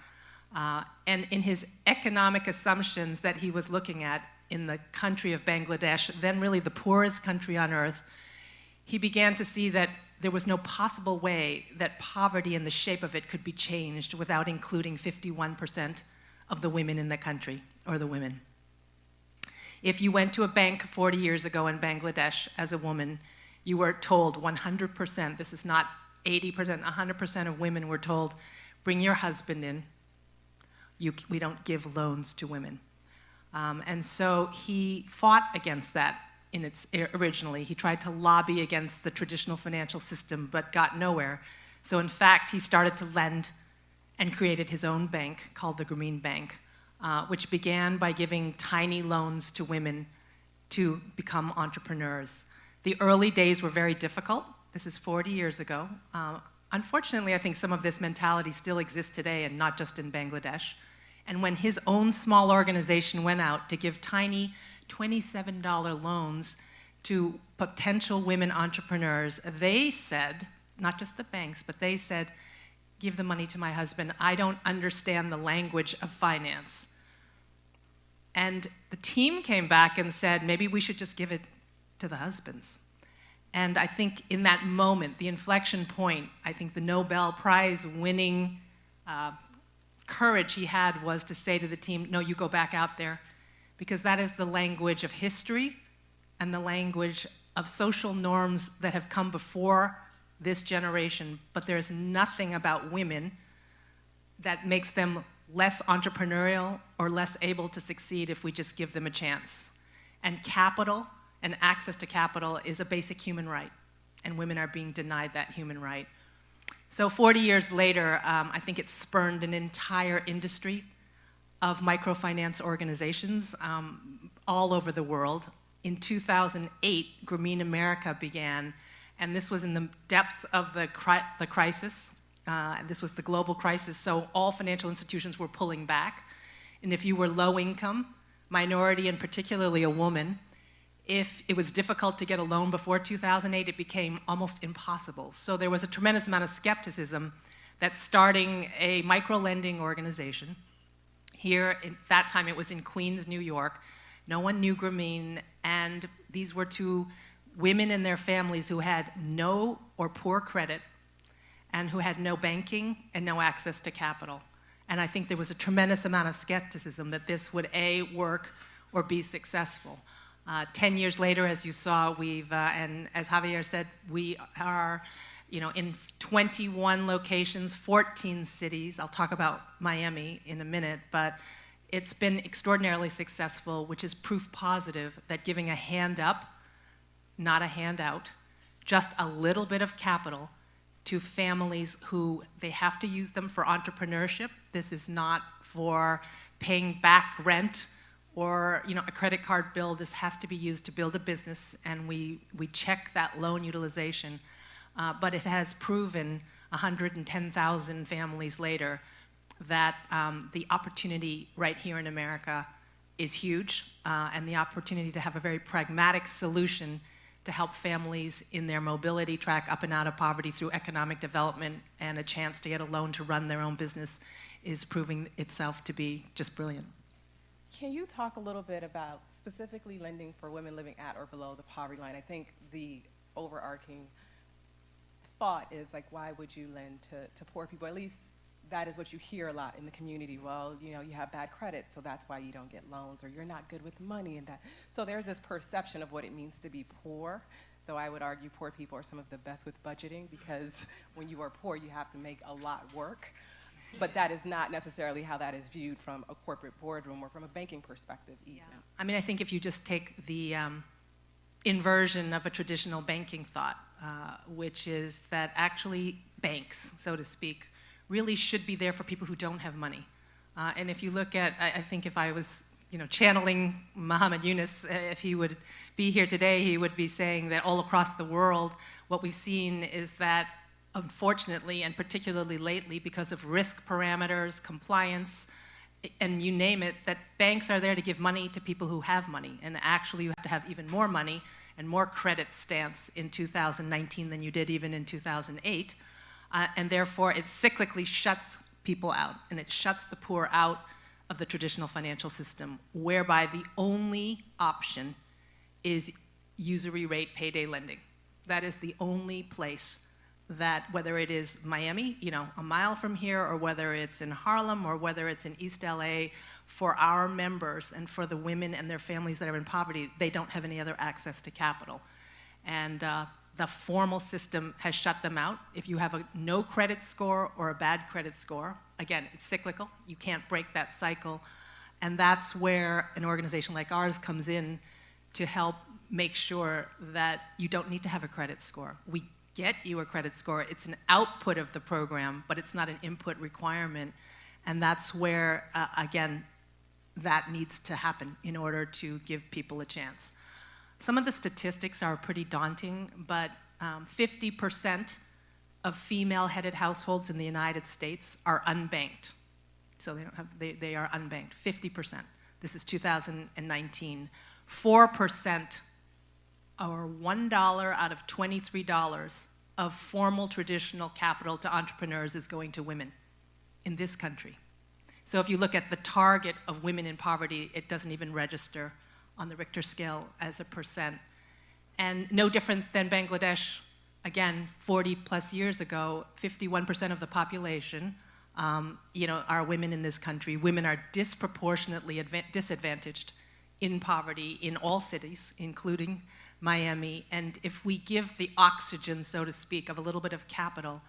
[SPEAKER 6] And in his economic assumptions that he was looking at in the country of Bangladesh, then really the poorest country on earth, he began to see that there was no possible way that poverty and the shape of it could be changed without including 51% of the women in the country, or the women. If you went to a bank 40 years ago in Bangladesh as a woman, you were told 100%, this is not 80%, 100% of women were told, bring your husband in. We don't give loans to women. And so he fought against that originally. He tried to lobby against the traditional financial system, but got nowhere. So in fact, he started to lend and created his own bank called the Grameen Bank, which began by giving tiny loans to women to become entrepreneurs. The early days were very difficult. This is 40 years ago. Unfortunately, I think some of this mentality still exists today, and not just in Bangladesh. And when his own small organization went out to give tiny $27 loans to potential women entrepreneurs, they said, not just the banks, but they said, give the money to my husband. I don't understand the language of finance. And the team came back and said, maybe we should just give it to the husbands. And I think in that moment, the inflection point, I think the Nobel Prize winning courage he had was to say to the team, no, you go back out there, because that is the language of history and the language of social norms that have come before this generation, but there's nothing about women that makes them less entrepreneurial or less able to succeed if we just give them a chance. And capital and access to capital is a basic human right, and women are being denied that human right. So 40 years later, I think it spurned an entire industry of microfinance organizations all over the world. In 2008, Grameen America began, and this was in the depths of the crisis. This was the global crisis, so all financial institutions were pulling back. And if you were low income, minority, and particularly a woman, if it was difficult to get a loan before 2008, it became almost impossible. So there was a tremendous amount of skepticism that starting a micro-lending organization, here, at that time it was in Queens, New York, no one knew Grameen, and these were two women and their families who had no or poor credit and who had no banking and no access to capital. And I think there was a tremendous amount of skepticism that this would A, work or be successful. 10 years later, as you saw, we've, and as Javier said, we are in 21 locations, 14 cities. I'll talk about Miami in a minute, but it's been extraordinarily successful, which is proof positive that giving a hand up, not a handout, just a little bit of capital to families who they have to use them for entrepreneurship. This is not for paying back rent or a credit card bill. This has to be used to build a business, and we check that loan utilization. But it has proven 110,000 families later that the opportunity right here in America is huge, and the opportunity to have a very pragmatic solution to help families in their mobility track up and out of poverty through economic development and a chance to get a loan to run their own business is proving itself to be just brilliant.
[SPEAKER 11] Can you talk a little bit about specifically lending for women living at or below the poverty line? I think the overarching thought is, like, why would you lend to poor people? At least that is what you hear a lot in the community. Well, you have bad credit, so that's why you don't get loans, or you're not good with money and that. So there's this perception of what it means to be poor, though I would argue poor people are some of the best with budgeting, because when you are poor, you have to make a lot work. But that is not necessarily how that is viewed from a corporate boardroom or from a banking perspective even.
[SPEAKER 6] Yeah. I mean, I think if you just take the inversion of a traditional banking thought, which is that actually banks, so to speak, really should be there for people who don't have money. And if you look at, I think if I was channeling Muhammad Yunus, if he would be here today, he would be saying that all across the world, what we've seen is that unfortunately, and particularly lately, because of risk parameters, compliance, and you name it, that banks are there to give money to people who have money. And actually, you have to have even more money and more credit stance in 2019 than you did even in 2008. And therefore, it cyclically shuts
[SPEAKER 12] people out, and it shuts the poor out of the traditional financial system, whereby the only option is usury rate payday lending. That is the only place that, whether it is Miami, you know, a mile from here, or whether it's in Harlem, or whether it's in East LA, for our members and for the women and their families that are in poverty, they don't have any other access to capital. And the formal system has shut them out. If you have a no credit score or a bad credit score, again, it's cyclical. You can't break that cycle. And that's where an organization like ours comes in to help make sure that you don't need to have a credit score. We get you a credit score. It's an output of the program, but it's not an input requirement. And that's where, again, that needs to happen in order to give people a chance. Some of the statistics are pretty daunting, but 50% of female-headed households in the United States are unbanked. So they are unbanked, 50%. This is 2019. 4%, or $1 out of $23 of formal traditional capital to entrepreneurs is going to women in this country. So if you look at the target of women in poverty, it doesn't even register on the Richter scale as a percent. And no different than Bangladesh, again, 40 plus years ago, 51% of the population, you know, are women in this country. Women are disproportionately disadvantaged in poverty in all cities, including Miami. And if we give the oxygen, so to speak, of a little bit of capital,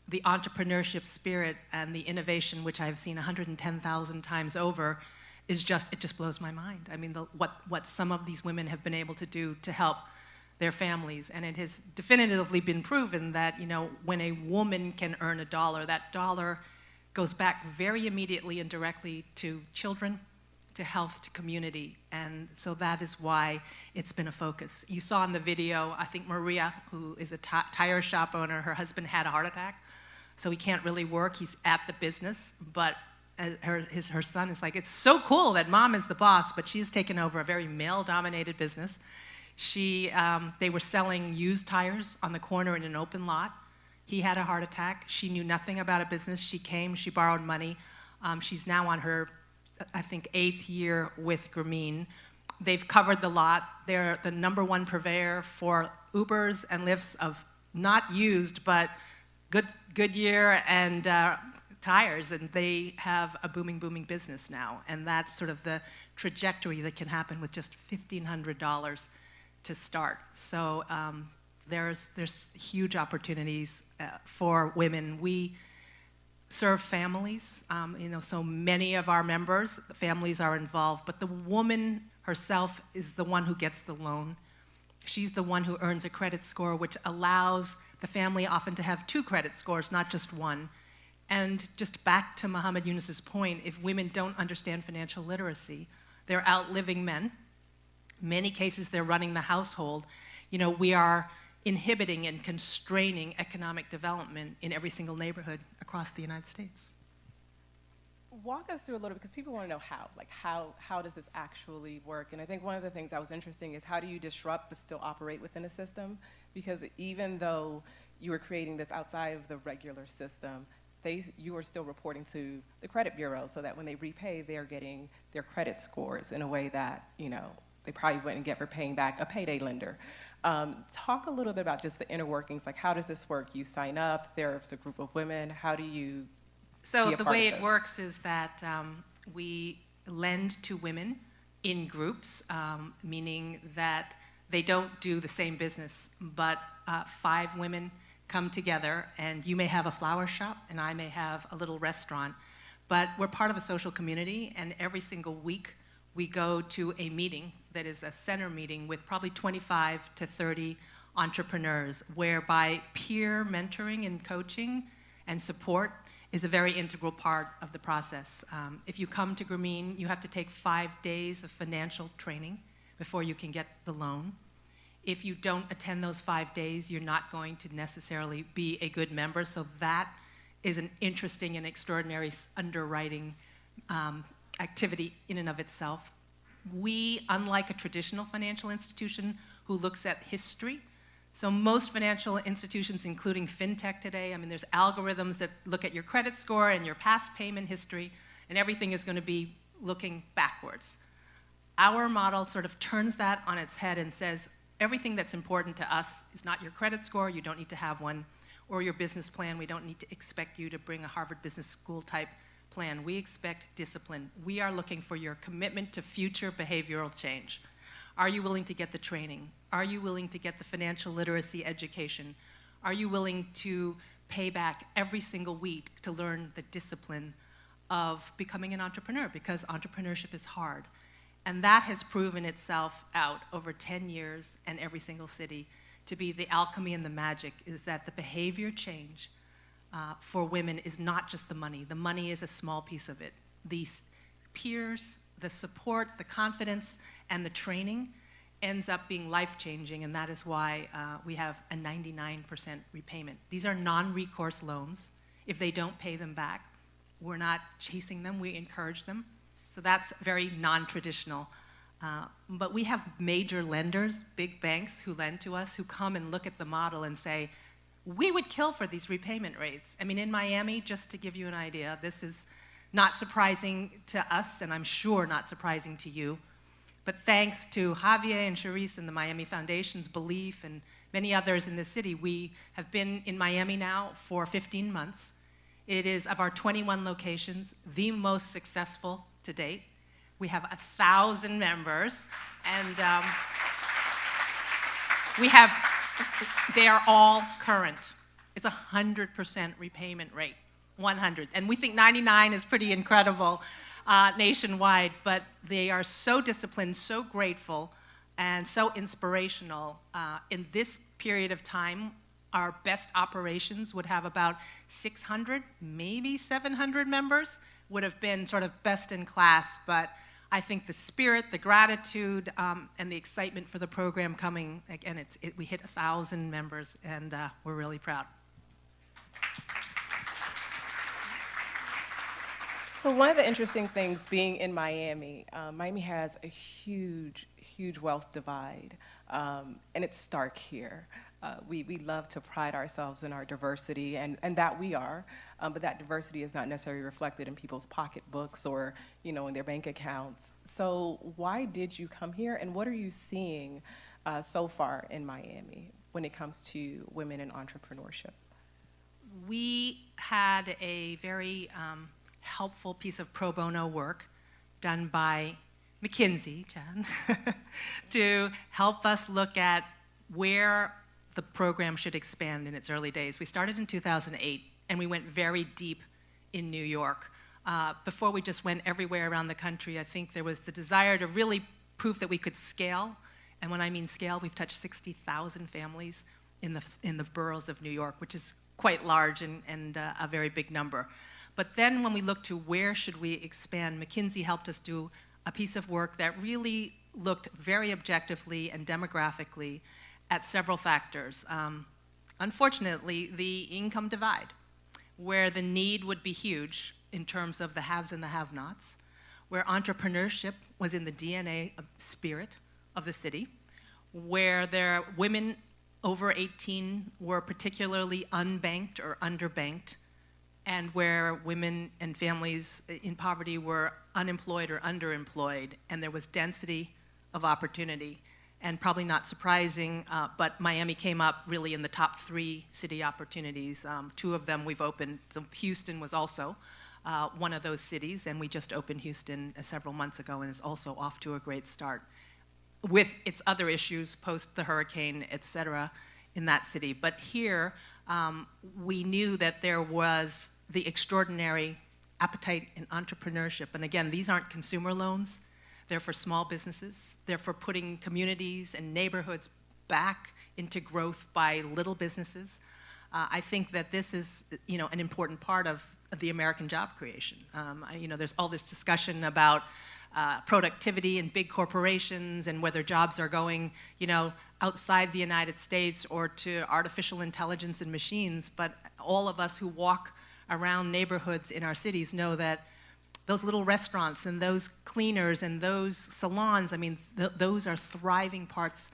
[SPEAKER 12] the entrepreneurship spirit and the innovation, which I've seen 110,000 times over, is just, it just blows my mind. I mean, what some of these women have been able to do to help their families. And it has definitively been proven that, you know, when a woman can earn a dollar, that dollar goes back very immediately and directly to children, to health, to community. And so that is why it's been a focus. You saw in the video, I think Maria, who is a tire shop owner, her husband had a heart attack, so he can't really work. He's at the business, but her son is like, it's so cool that mom is the boss, but she's taken over a very male-dominated business. They were selling used tires on the corner in an open lot. He had a heart attack. She knew nothing about a business. She came, she borrowed money. She's now on her, I think, 8th year with Grameen. They've covered the lot. They're the #1 purveyor for Ubers and Lyfts of not used, but Goodyear and tires, and they have a booming business now. And that's sort of the trajectory that can happen with just $1,500 to start. So there's huge opportunities for women. We serve families, you know, so many of our members, the families are involved, but the woman herself is the one who gets the loan. She's the one who earns a credit score, which allows the family often to have 2 credit scores, not just 1. And just back to Muhammad Yunus's point, if women don't understand financial literacy, they're outliving men. Many cases, they're running the household. You know, we are inhibiting and constraining economic development in every single neighborhood across the United States.
[SPEAKER 11] Walk us through a little, because people want to know how. Like, how does this actually work? And I think one of the things that was interesting is, how do you disrupt but still operate within a system? Because even though you were creating this outside of the regular system, you are still reporting to the credit bureau, so that when they repay, they're getting their credit scores in a way that, you know, they probably wouldn't get for paying back a payday lender. Talk a little bit about just the inner workings. Like, how does this work? You sign up, there's a group of women. How do you
[SPEAKER 12] So the way it works is that we lend to women in groups, meaning that they don't do the same business, but 5 women come together, and you may have a flower shop and I may have a little restaurant, but we're part of a social community, and every single week we go to a meeting that is a center meeting with probably 25 to 30 entrepreneurs, whereby peer mentoring and coaching and support is a very integral part of the process. If you come to Grameen, you have to take 5 days of financial training before you can get the loan. If you don't attend those 5 days, you're not going to necessarily be a good member, so that is an interesting and extraordinary underwriting activity in and of itself. We, unlike a traditional financial institution who looks at history, So most financial institutions, including fintech today, I mean, there's algorithms that look at your credit score and your past payment history, and everything is going to be looking backwards. Our model sort of turns that on its head and says, everything that's important to us is not your credit score, you don't need to have one, or your business plan. We don't need to expect you to bring a Harvard Business School type plan. We expect discipline. We are looking for your commitment to future behavioral change. Are you willing to get the training? Are you willing to get the financial literacy education? Are you willing to pay back every single week to learn the discipline of becoming an entrepreneur? Because entrepreneurship is hard. And that has proven itself out over 10 years and every single city to be the alchemy and the magic, is that the behavior change for women is not just the money. The money is a small piece of it. The peers, the support, the confidence, and the training ends up being life-changing, and that is why we have a 99% repayment. These are non-recourse loans. If they don't pay them back, we're not chasing them, we encourage them. So that's very non-traditional. But we have major lenders, big banks who lend to us, who come and look at the model and say, we would kill for these repayment rates. I mean, in Miami, just to give you an idea, this is not surprising to us, and I'm sure not surprising to you. But thanks to Javier and Charisse and the Miami Foundation's belief and many others in the city, we have been in Miami now for 15 months. It is, of our 21 locations, the most successful to date. We have 1,000 members, and they are all current. It's 100% repayment rate, 100. And we think 99 is pretty incredible nationwide, but they are so disciplined, so grateful, and so inspirational. In this period of time, our best operations would have about 600, maybe 700 members, would have been sort of best in class, but I think the spirit, the gratitude, and the excitement for the program coming, again, we hit 1,000 members, and we're really proud.
[SPEAKER 11] So one of the interesting things being in Miami, Miami has a huge, huge wealth divide, and it's stark here. We love to pride ourselves in our diversity, and that we are, but that diversity is not necessarily reflected in people's pocketbooks or, you know, in their bank accounts. So why did you come here, and what are you seeing so far in Miami when it comes to women in entrepreneurship?
[SPEAKER 12] We had a very helpful piece of pro bono work done by McKinsey, Chad, to help us look at where the program should expand in its early days. We started in 2008, and we went very deep in New York. Before we just went everywhere around the country, I think there was the desire to really prove that we could scale. And when I mean scale, we've touched 60,000 families in the boroughs of New York, which is quite large and a very big number. But then when we looked to where should we expand, McKinsey helped us do a piece of work that really looked very objectively and demographically at several factors. Unfortunately, the income divide, where the need would be huge in terms of the haves and the have-nots, where entrepreneurship was in the DNA of spirit of the city, where their women over 18 were particularly unbanked or underbanked, and where women and families in poverty were unemployed or underemployed, and there was density of opportunity. And probably not surprising, but Miami came up really in the top 3 city opportunities. 2 of them we've opened. So Houston was also one of those cities, and we just opened Houston several months ago, and is also off to a great start with its other issues post the hurricane, et cetera, in that city. But here, we knew that there was the extraordinary appetite in entrepreneurship. And again, these aren't consumer loans. They're for small businesses. They're for putting communities and neighborhoods back into growth by little businesses. I think that this is, you know, an important part of the American job creation. You know, there's all this discussion about productivity and big corporations and whether jobs are going, you know, outside the United States or to artificial intelligence and machines. But all of us who walk around neighborhoods in our cities know that those little restaurants and those cleaners and those salons, I mean, those are thriving parts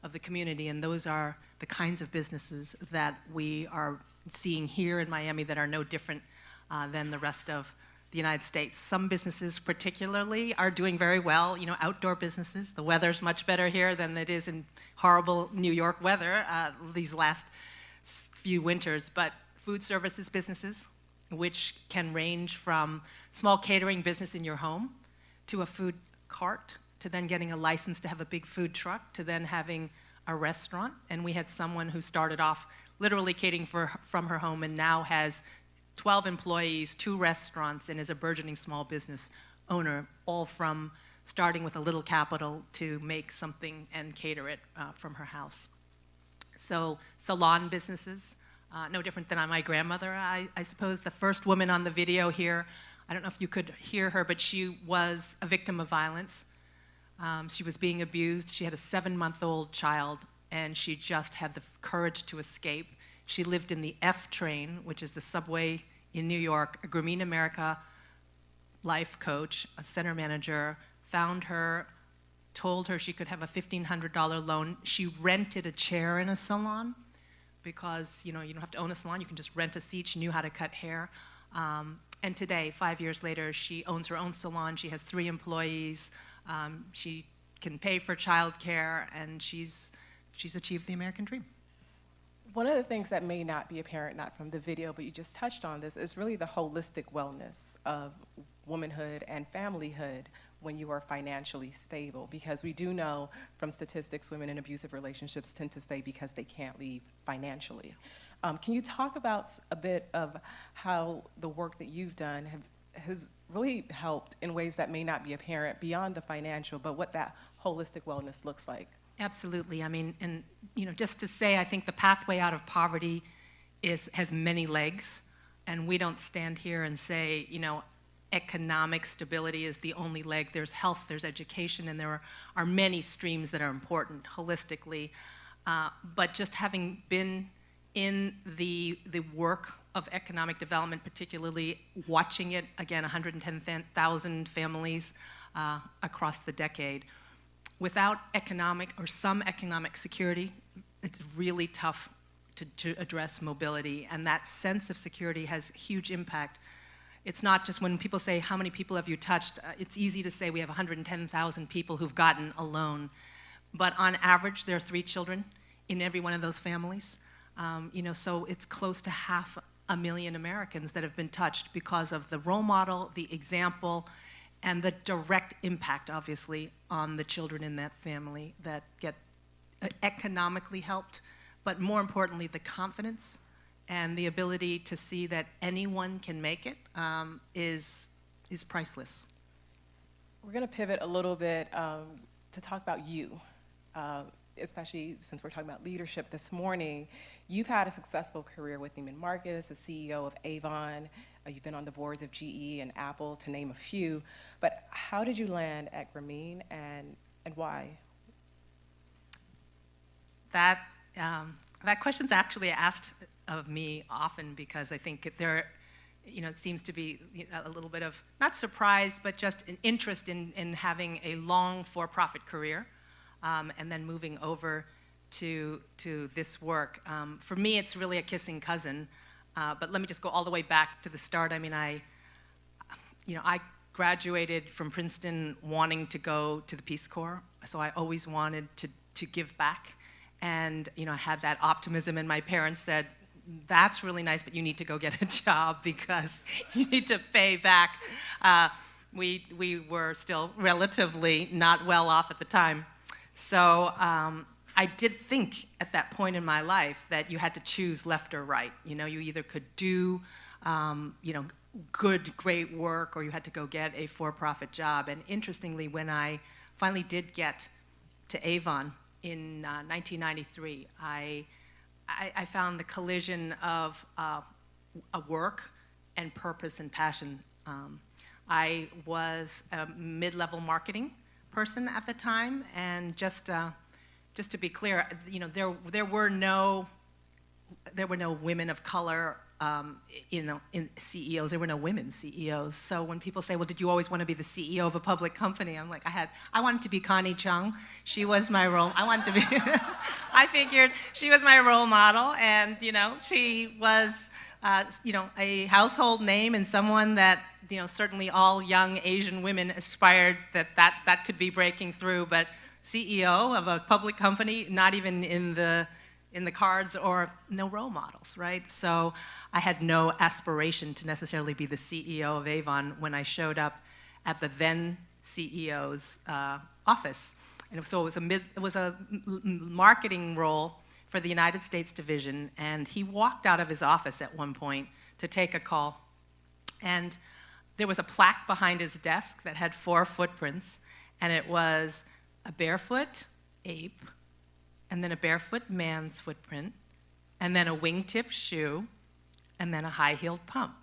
[SPEAKER 12] of the community, and those are the kinds of businesses that we are seeing here in Miami that are no different than the rest of the United States. Some businesses particularly are doing very well, outdoor businesses. The weather's much better here than it is in horrible New York weather these last few winters, but food services businesses, which can range from small catering business in your home to a food cart, to then getting a license to have a big food truck, to then having a restaurant. And we had someone who started off literally catering from her home and now has 12 employees, 2 restaurants, and is a burgeoning small business owner, all from starting with a little capital to make something and cater it from her house. So salon businesses, no different than my grandmother. I suppose the first woman on the video here, I don't know if you could hear her, but she was a victim of violence. She was being abused. She had a 7-month-old child, and she just had the courage to escape. She lived in the F train, which is the subway in New York. A Grameen America life coach, a center manager, found her, told her she could have a $1,500 loan. She rented a chair in a salon because, you don't have to own a salon. You can just rent a seat. She knew how to cut hair. And today, 5 years later, she owns her own salon. She has 3 employees. She can pay for childcare, and she's achieved the American dream.
[SPEAKER 11] One of the things that may not be apparent, not from the video, but you just touched on this, is really the holistic wellness of womanhood and familyhood when you are financially stable. Because we do know from statistics, women in abusive relationships tend to stay because they can't leave financially. Can you talk about a bit of how the work that you've done has really helped in ways that may not be apparent beyond the financial, but what that holistic wellness looks like?
[SPEAKER 12] Absolutely. I mean, and just to say, I think the pathway out of poverty has many legs, and we don't stand here and say, economic stability is the only leg. There's health, there's education, and there are many streams that are important holistically. But just having been in the work of economic development, particularly watching it, again, 110,000 families across the decade, without economic or some economic security, it's really tough to address mobility, and that sense of security has huge impact. It's not just when people say, how many people have you touched? It's easy to say we have 110,000 people who've gotten a loan, but on average, there are 3 children in every one of those families. So it's close to 500,000 Americans that have been touched because of the role model, the example, and the direct impact, obviously, on the children in that family that get economically helped, but more importantly, the confidence and the ability to see that anyone can make it is priceless.
[SPEAKER 11] We're going to pivot a little bit to talk about you, especially since we're talking about leadership this morning. You've had a successful career with Neiman Marcus, as CEO of Avon. You've been on the boards of GE and Apple, to name a few. But how did you land at Grameen, and why?
[SPEAKER 12] That question's actually asked of me often, because I think there, it seems to be a little bit of, not surprise, but just an interest in having a long for-profit career, and then moving over to this work. For me, it's really a kissing cousin. But let me just go all the way back to the start. I mean, I graduated from Princeton wanting to go to the Peace Corps, so I always wanted to give back. And, I had that optimism, and my parents said, that's really nice, but you need to go get a job because you need to pay back. We were still relatively not well off at the time. So I did think at that point in my life that you had to choose left or right. You either could do, great work, or you had to go get a for-profit job. And interestingly, when I finally did get to Avon in 1993, I found the collision of a work and purpose and passion. I was a mid-level marketing person at the time, and just to be clear, there were no women of color in CEOs. There were no women CEOs. So when people say, well, did you always want to be the CEO of a public company? I'm like, I wanted to be Connie Chung. She was my role. I wanted to be, I figured she was my role model. And, she was, a household name and someone that, certainly all young Asian women aspired that could be breaking through. But CEO of a public company, not even in the cards, or no role models, right? So I had no aspiration to necessarily be the CEO of Avon when I showed up at the then CEO's office. And so it was a marketing role for the United States division, and he walked out of his office at one point to take a call. And there was a plaque behind his desk that had 4 footprints, and it was a barefoot ape, and then a barefoot man's footprint, and then a wingtip shoe, and then a high-heeled pump.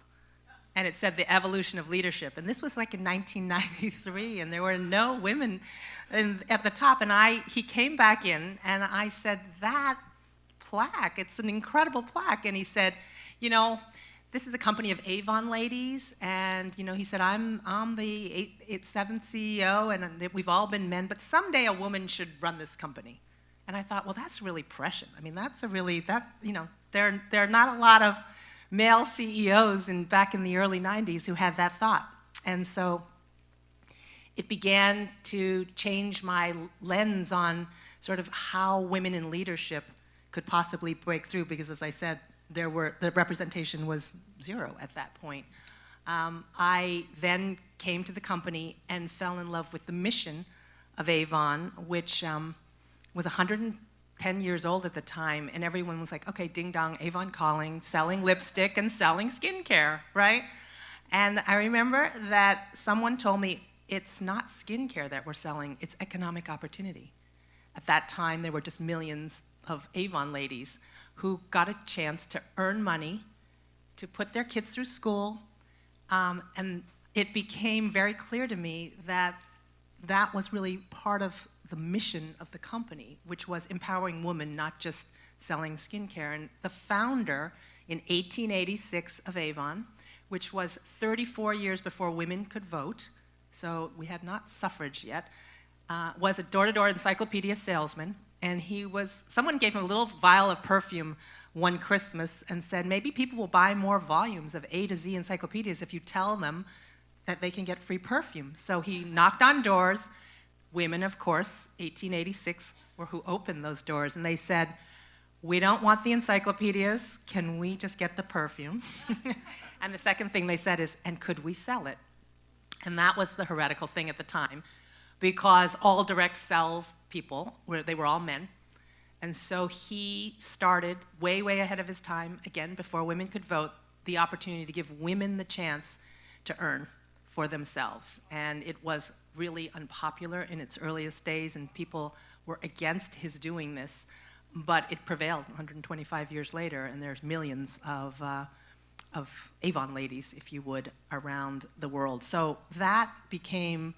[SPEAKER 12] And it said the evolution of leadership. And this was like in 1993, and there were no women at the top. And he came back in, and I said, that plaque, it's an incredible plaque. And he said, this is a company of Avon ladies, and he said, I'm the 7th CEO, and we've all been men, but someday a woman should run this company. And I thought, well, that's really prescient. I mean, that's a really, there are not a lot of male CEOs back in the early 90s who had that thought. And so it began to change my lens on sort of how women in leadership could possibly break through, because as I said, the representation was 0 at that point. I then came to the company and fell in love with the mission of Avon, which was 110 years old at the time, and everyone was like, okay, ding dong, Avon calling, selling lipstick and selling skincare, right? And I remember that someone told me, it's not skincare that we're selling, it's economic opportunity. At that time, there were just millions of Avon ladies who got a chance to earn money, to put their kids through school, and it became very clear to me that that was really part of the mission of the company, which was empowering women, not just selling skincare. And the founder in 1886 of Avon, which was 34 years before women could vote, so we had not suffrage yet, was a door-to-door encyclopedia salesman. And someone gave him a little vial of perfume one Christmas and said, maybe people will buy more volumes of A to Z encyclopedias if you tell them that they can get free perfume. So he knocked on doors. Women, of course, 1886, were who opened those doors. And they said, we don't want the encyclopedias. Can we just get the perfume? And the second thing they said is, and could we sell it? And that was the heretical thing at the time, because all direct sales people, they were all men. And so he started way, way ahead of his time, again, before women could vote, the opportunity to give women the chance to earn for themselves. And it was really unpopular in its earliest days, and people were against his doing this. But it prevailed 125 years later, and there's millions of Avon ladies, if you would, around the world. So that became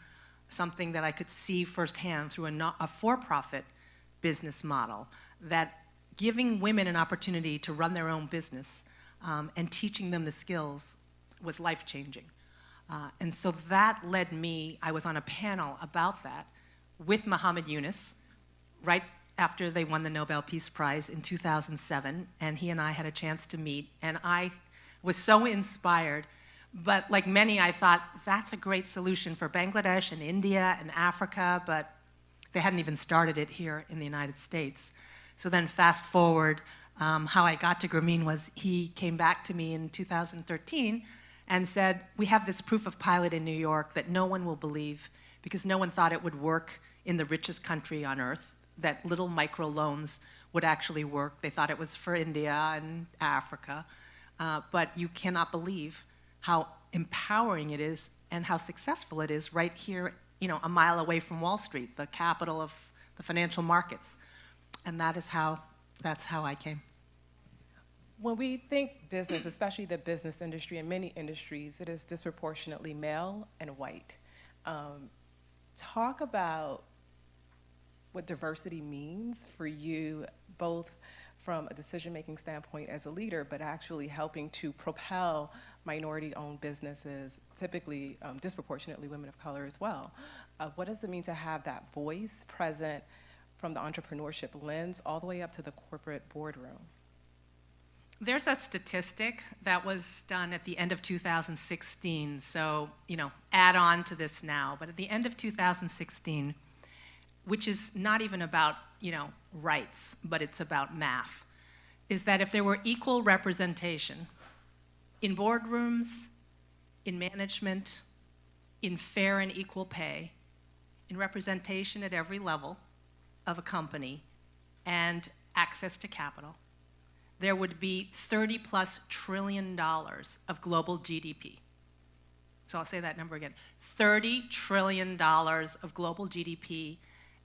[SPEAKER 12] something that I could see firsthand through a for-profit business model, that giving women an opportunity to run their own business and teaching them the skills was life-changing. And so that led me, I was on a panel about that with Muhammad Yunus right after they won the Nobel Peace Prize in 2007, and he and I had a chance to meet, and I was so inspired. But like many, I thought, that's a great solution for Bangladesh and India and Africa, but they hadn't even started it here in the United States. So then fast forward, how I got to Grameen was he came back to me in 2013 and said, we have this proof of pilot in New York that no one will believe, because no one thought it would work in the richest country on earth, that little micro loans would actually work. They thought it was for India and Africa, but you cannot believe how empowering it is and how successful it is right here, a mile away from Wall Street, the capital of the financial markets. And that's how I came.
[SPEAKER 11] When we think business, especially the business industry and many industries, it is disproportionately male and white. Talk about what diversity means for you, both from a decision-making standpoint as a leader, but actually helping to propel minority-owned businesses, typically disproportionately women of color as well. What does it mean to have that voice present from the entrepreneurship lens all the way up to the corporate boardroom?
[SPEAKER 12] There's a statistic that was done at the end of 2016, so, add on to this now, but at the end of 2016, which is not even about, rights, but it's about math, is that if there were equal representation in boardrooms, in management, in fair and equal pay, in representation at every level of a company, and access to capital, there would be $30+ trillion of global GDP. So I'll say that number again. $30 trillion of global GDP,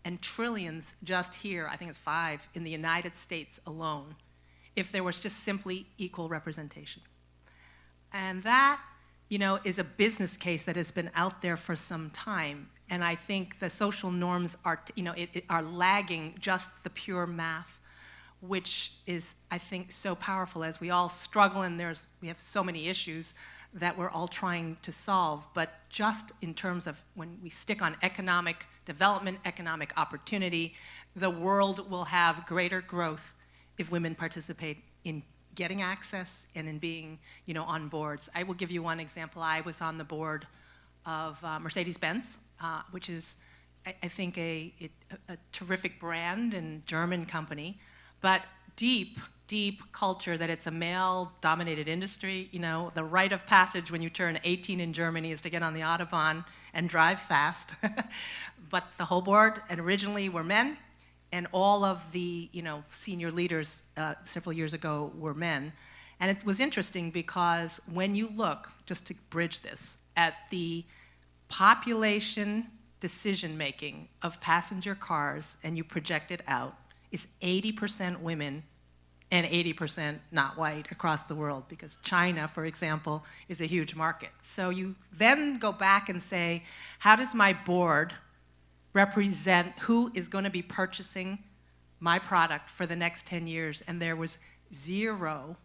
[SPEAKER 12] and trillions just here, I think it's 5, in the United States alone, if there was just simply equal representation. And that, is a business case that has been out there for some time. And I think the social norms are, are lagging just the pure math, which is, I think, so powerful as we all struggle, and we have so many issues that we're all trying to solve. But just in terms of when we stick on economic development, economic opportunity, the world will have greater growth if women participate in getting access and in being, on boards. I will give you one example. I was on the board of Mercedes-Benz, which is, I think, a terrific brand and German company, but deep culture that it's a male-dominated industry. The rite of passage when you turn 18 in Germany is to get on the Autobahn and drive fast. But the whole board originally were men, and all of the senior leaders several years ago were men. And it was interesting because when you look, just to bridge this, at the population decision-making of passenger cars and you project it out, is 80% women and 80% not white across the world, because China, for example, is a huge market. So you then go back and say, how does my board represent who is going to be purchasing my product for the next 10 years? And there was zero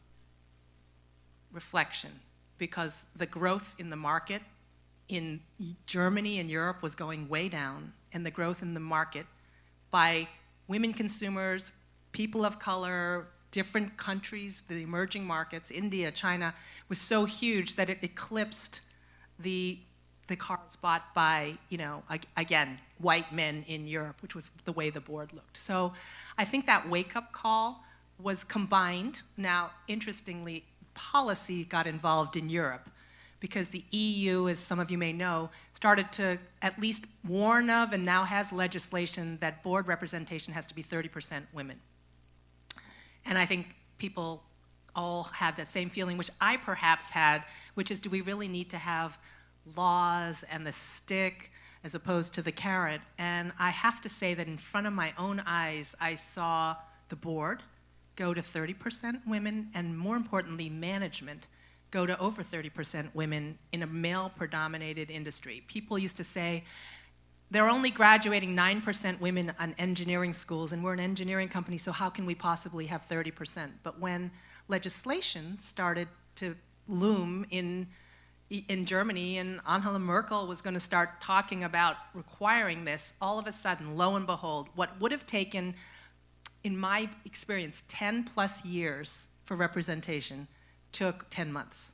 [SPEAKER 12] reflection, because the growth in the market in Germany and Europe was going way down, and the growth in the market by women consumers, people of color, different countries, the emerging markets, India, China, was so huge that it eclipsed the cars bought by, again, white men in Europe, which was the way the board looked. So I think that wake-up call was combined. Now, interestingly, policy got involved in Europe, because the EU, as some of you may know, started to at least warn of and now has legislation that board representation has to be 30% women. And I think people all have that same feeling, which I perhaps had, which is, do we really need to have laws and the stick as opposed to the carrot? And I have to say that in front of my own eyes, I saw the board go to 30% women, and more importantly, management go to over 30% women in a male-predominated industry. People used to say, they're only graduating 9% women on engineering schools, and we're an engineering company, so how can we possibly have 30%? But when legislation started to loom in Germany, and Angela Merkel was going to start talking about requiring this, all of a sudden, lo and behold, what would have taken, in my experience, 10+ years for representation took 10 months.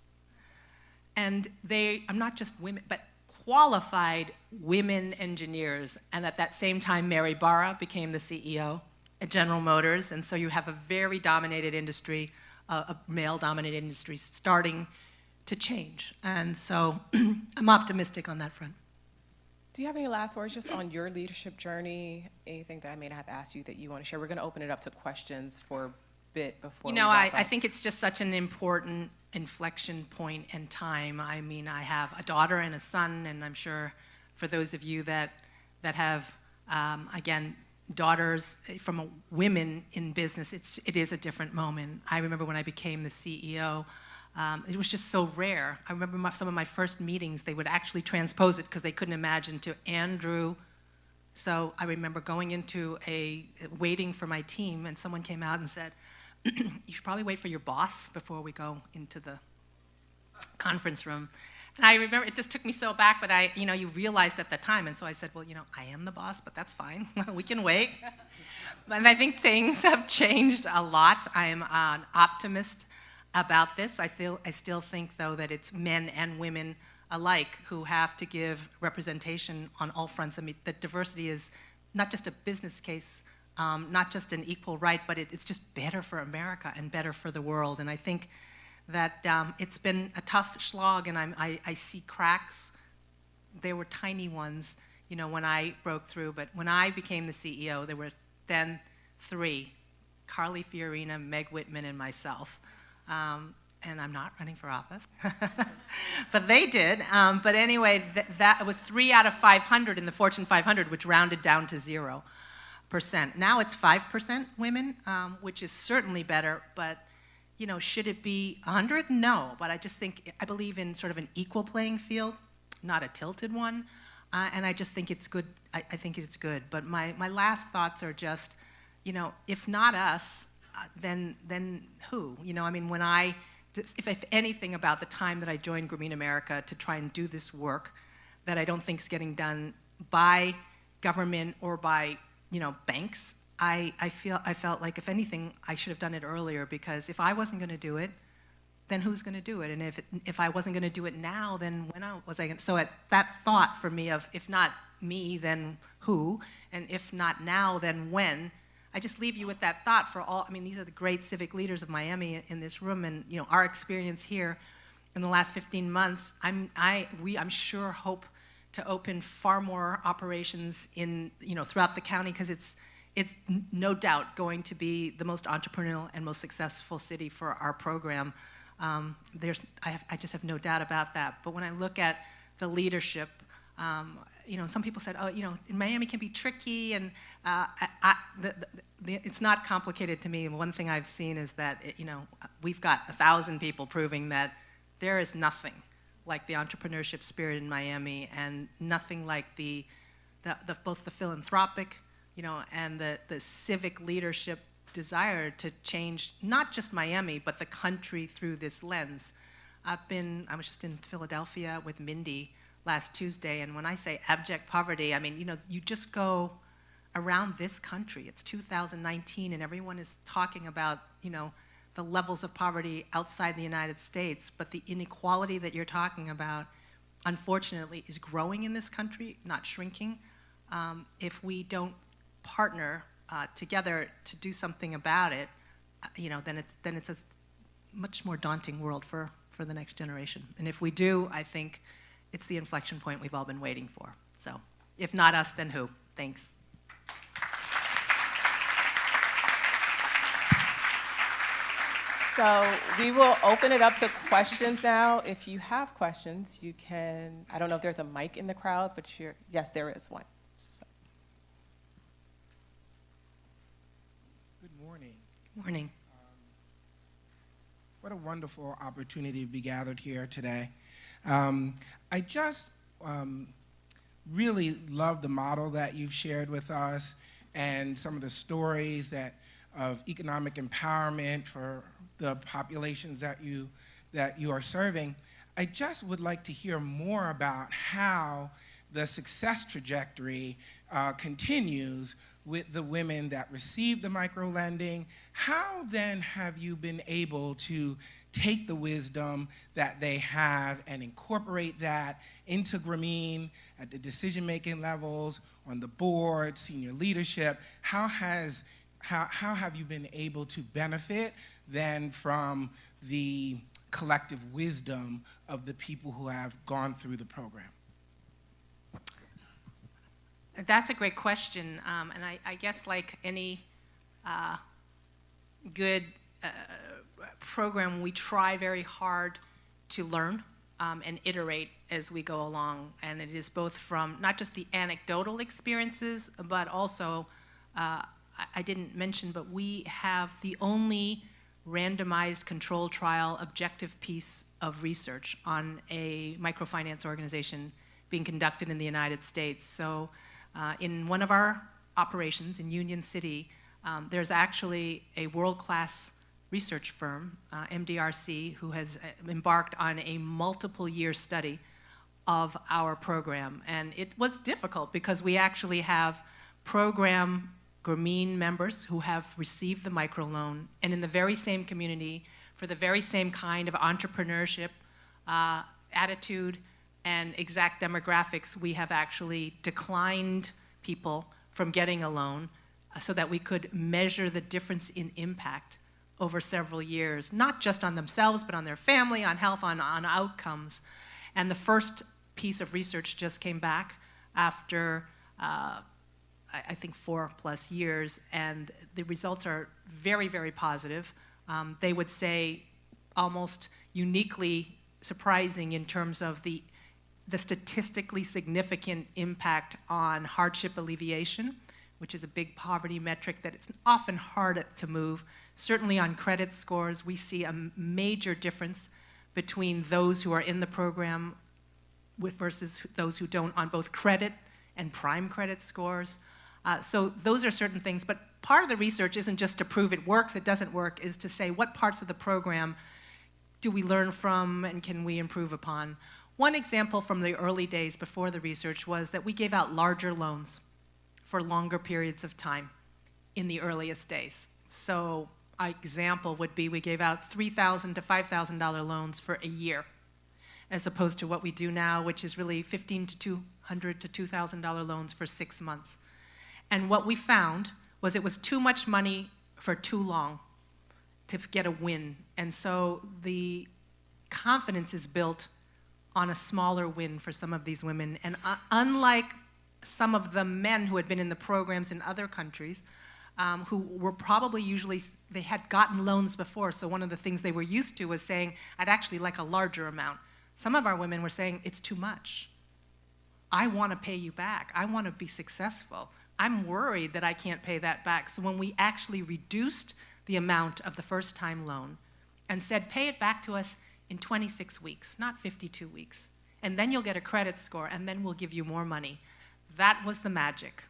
[SPEAKER 12] And I'm not just women, but qualified women engineers. And at that same time, Mary Barra became the CEO at General Motors. And so you have a very dominated industry, a male-dominated industry starting to change. And so I'm optimistic on that front.
[SPEAKER 11] Do you have any last words just on your leadership journey? Anything that I may not have asked you that you want to share? We're going to open it up to questions for a bit before we wrap up.
[SPEAKER 12] I think it's just such an important inflection point in time. I mean, I have a daughter and a son, and I'm sure for those of you that have, again, daughters from women in business, it is a different moment. I remember when I became the CEO, it was just so rare. I remember some of my first meetings, they would actually transpose it because they couldn't imagine to Andrew. So I remember going into waiting for my team, and someone came out and said, you should probably wait for your boss before we go into the conference room. And I remember it just took me so back, but you realized at the time, and so I said, well, I am the boss, but that's fine. We can wait. And I think things have changed a lot. I am an optimist about this. I still think, though, that it's men and women alike who have to give representation on all fronts. I mean, that diversity is not just a business case, not just an equal right, but it's just better for America and better for the world. And I think that it's been a tough slog, and I see cracks. There were tiny ones, when I broke through, but when I became the CEO, there were then 3, Carly Fiorina, Meg Whitman, and myself. And I'm not running for office, but they did. But anyway, that was 3 out of 500 in the Fortune 500, which rounded down to 0%. Now it's 5% women, which is certainly better, but should it be 100? No, but I believe in sort of an equal playing field, not a tilted one, and I just think it's good. I think it's good. But my last thoughts are just, if not us, then who? I mean, if anything about the time that I joined Grameen America to try and do this work that I don't think is getting done by government or by banks, I felt like, if anything, I should have done it earlier, because if I wasn't going to do it, then who's going to do it? And if I wasn't going to do it now, then when was I going to? So that thought for me of, if not me, then who? And if not now, then when? I just leave you with that thought for all. I mean, these are the great civic leaders of Miami in this room, and our experience here in the last 15 months. We I'm sure hope to open far more operations in throughout the county, because it's no doubt going to be the most entrepreneurial and most successful city for our program. I just have no doubt about that. But when I look at the leadership, some people said, Miami can be tricky, and it's not complicated to me. One thing I've seen is that we've got 1,000 people proving that there is nothing like the entrepreneurship spirit in Miami, and nothing like both the philanthropic, and the civic leadership desire to change not just Miami, but the country through this lens. I was just in Philadelphia with Mindy last Tuesday, and when I say abject poverty, I mean, you just go around this country. It's 2019, and everyone is talking about, the levels of poverty outside the United States, but the inequality that you're talking about, unfortunately, is growing in this country, not shrinking. If we don't partner together to do something about it, then it's a much more daunting world for the next generation. And if we do, I think it's the inflection point we've all been waiting for. So, if not us, then who? Thanks.
[SPEAKER 11] So we will open it up to questions now. If you have questions, you can, I don't know if there's a mic in the crowd, but yes, there is one. So.
[SPEAKER 13] Good morning.
[SPEAKER 12] Morning.
[SPEAKER 13] What a wonderful opportunity to be gathered here today. I just really love the model that you've shared with us, and some of the stories of economic empowerment for the populations that you are serving. I just would like to hear more about how the success trajectory continues with the women that receive the microlending. How then have you been able to take the wisdom that they have and incorporate that into Grameen at the decision-making levels, on the board, senior leadership? How have you been able to benefit then from the collective wisdom of the people who have gone through the program?
[SPEAKER 12] That's a great question, and I guess like any good program, we try very hard to learn and iterate as we go along, and it is both from not just the anecdotal experiences, but also, I didn't mention, but we have the only randomized control trial objective piece of research on a microfinance organization being conducted in the United States. So in one of our operations in Union City, there's actually a world-class research firm, MDRC, who has embarked on a multiple-year study of our program. And it was difficult because we actually have program Grameen members who have received the microloan, and in the very same community, for the very same kind of entrepreneurship, attitude, and exact demographics, we have actually declined people from getting a loan so that we could measure the difference in impact over several years, not just on themselves, but on their family, on health, on outcomes. And the first piece of research just came back after, I think, 4+ years, and the results are very, very positive. They would say almost uniquely surprising in terms of the statistically significant impact on hardship alleviation, which is a big poverty metric that it's often hard to move. Certainly on credit scores, we see a major difference between those who are in the program versus those who don't on both credit and prime credit scores. So those are certain things, but part of the research isn't just to prove it works, it doesn't work, is to say what parts of the program do we learn from and can we improve upon. One example from the early days before the research was that we gave out larger loans for longer periods of time in the earliest days. So an example would be we gave out $3,000 to $5,000 loans for a year, as opposed to what we do now, which is really $1,500 to $200 to $2,000 loans for 6 months. And what we found was it was too much money for too long to get a win. And so the confidence is built on a smaller win for some of these women. And unlike some of the men who had been in the programs in other countries, who were probably usually, they had gotten loans before, so one of the things they were used to was saying, I'd actually like a larger amount. Some of our women were saying, it's too much. I want to pay you back. I want to be successful. I'm worried that I can't pay that back. So when we actually reduced the amount of the first-time loan and said, pay it back to us in 26 weeks, not 52 weeks, and then you'll get a credit score, and then we'll give you more money. That was the magic.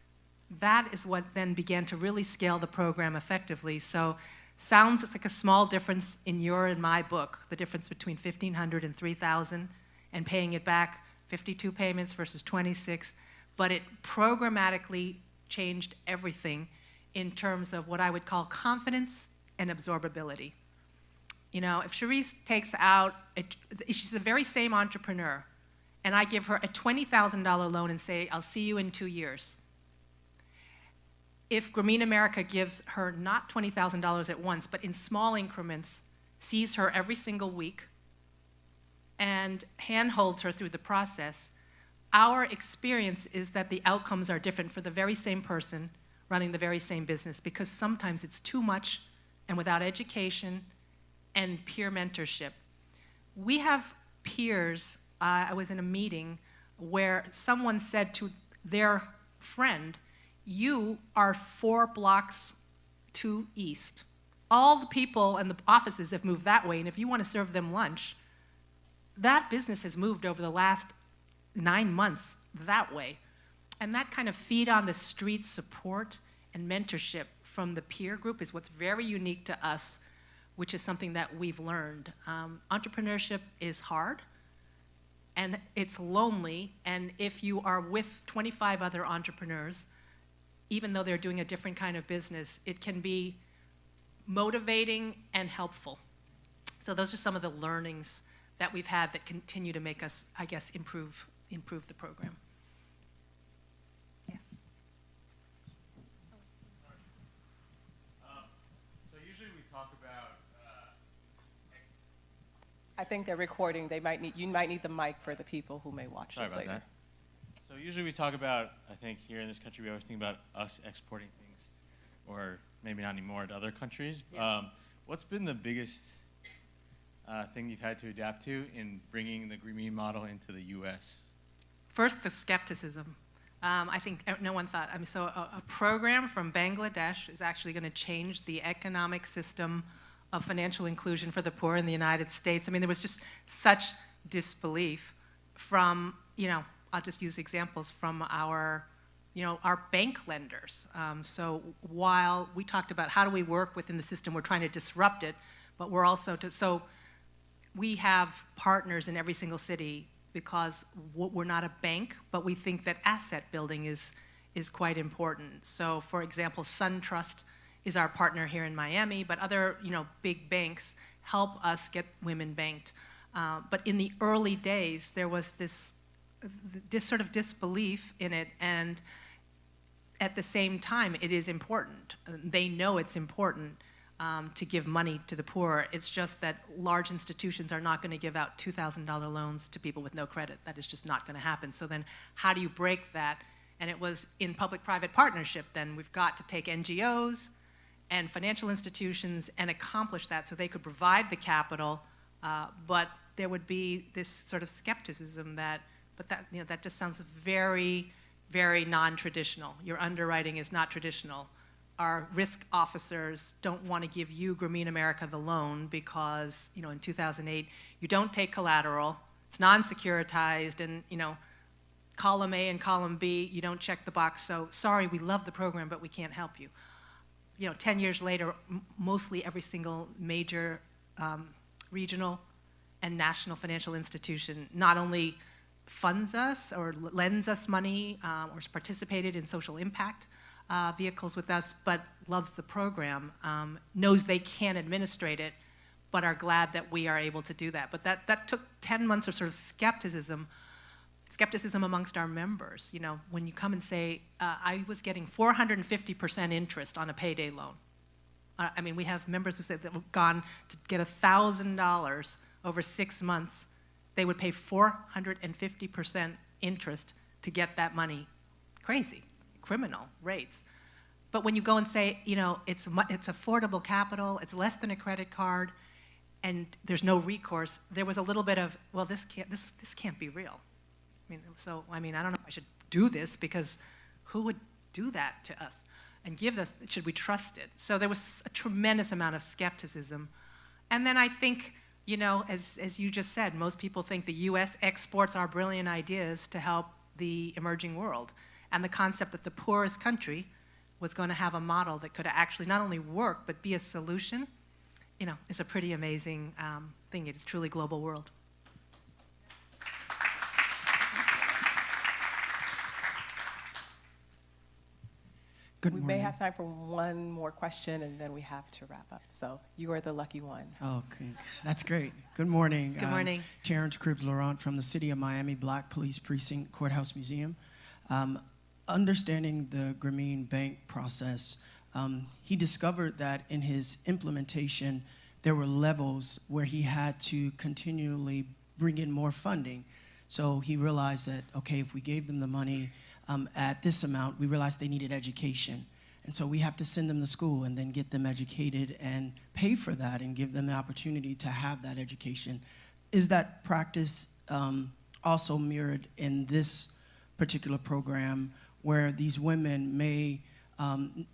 [SPEAKER 12] That is what then began to really scale the program effectively. So sounds like a small difference in your and my book, the difference between $1,500 and $3,000, and paying it back 52 payments versus 26, but it programmatically changed everything in terms of what I would call confidence and absorbability. You know, if Cherise takes out, she's the very same entrepreneur, and I give her a $20,000 loan and say, I'll see you in 2 years. If Grameen America gives her not $20,000 at once, but in small increments, sees her every single week, and handholds her through the process, our experience is that the outcomes are different for the very same person running the very same business, because sometimes it's too much, and without education and peer mentorship. We have peers. I was in a meeting where someone said to their friend, you are 4 blocks to east. All the people and the offices have moved that way, and if you want to serve them lunch, that business has moved over the last 9 months that way. And that kind of feet on the street support and mentorship from the peer group is what's very unique to us, which is something that we've learned. Entrepreneurship is hard, and it's lonely, and if you are with 25 other entrepreneurs, even though they're doing a different kind of business, it can be motivating and helpful. So those are some of the learnings that we've had that continue to make us, I guess, improve the program. Yeah.
[SPEAKER 1] So usually we talk about.
[SPEAKER 11] I think they're recording. You might need the mic for the people who may watch this later.
[SPEAKER 14] That. So usually we talk about, I think here in this country, we always think about us exporting things, or maybe not anymore, to other countries.
[SPEAKER 11] Yeah.
[SPEAKER 14] What's been the biggest thing you've had to adapt to in bringing the Grameen model into the U.S.?
[SPEAKER 12] First, the skepticism. I think no one thought, so a program from Bangladesh is actually going to change the economic system of financial inclusion for the poor in the United States. I mean, there was just such disbelief from, I'll just use examples from our our bank lenders. So while we talked about how do we work within the system, we're trying to disrupt it, but we're also so we have partners in every single city because we're not a bank, but we think that asset building is quite important. So for example, SunTrust is our partner here in Miami, but other big banks help us get women banked. But in the early days, there was this sort of disbelief in it, and at the same time, it is important. They know it's important to give money to the poor. It's just that large institutions are not going to give out $2,000 loans to people with no credit. That is just not going to happen. So then how do you break that? And it was in public-private partnership then. We've got to take NGOs and financial institutions and accomplish that so they could provide the capital, but there would be this sort of skepticism that just sounds very, very non-traditional. Your underwriting is not traditional. Our risk officers don't want to give you, Grameen America, the loan because, in 2008, you don't take collateral, it's non-securitized, and, column A and column B, you don't check the box, so sorry, we love the program, but we can't help you. 10 years later, mostly every single major regional and national financial institution not only funds us or lends us money or has participated in social impact vehicles with us, but loves the program, knows they can't administrate it, but are glad that we are able to do that. But that took 10 months of sort of skepticism amongst our members. When you come and say, I was getting 450% interest on a payday loan. We have members who said that we've gone to get $1,000 over 6 months. They would pay 450% interest to get that money. Crazy, criminal rates. But when you go and say, it's affordable capital, it's less than a credit card, and there's no recourse, there was a little bit of, well, this can't be real. I don't know if I should do this because who would do that to us and give us, should we trust it? So there was a tremendous amount of skepticism. And then I think, as you just said, most people think the US exports our brilliant ideas to help the emerging world. And the concept that the poorest country was going to have a model that could actually not only work, but be a solution, is a pretty amazing thing. It is truly global world.
[SPEAKER 11] We may have time for one more question, and then we have to wrap up. So you are the lucky one.
[SPEAKER 15] Okay, that's great. Good morning.
[SPEAKER 12] Good morning.
[SPEAKER 15] Terrence Cribbs-Laurent from the City of Miami Black Police Precinct Courthouse Museum. Understanding the Grameen Bank process, he discovered that in his implementation, there were levels where he had to continually bring in more funding. So he realized that, okay, if we gave them the money, at this amount, we realized they needed education. And so we have to send them to school and then get them educated and pay for that and give them the opportunity to have that education. Is that practice also mirrored in this particular program where these women may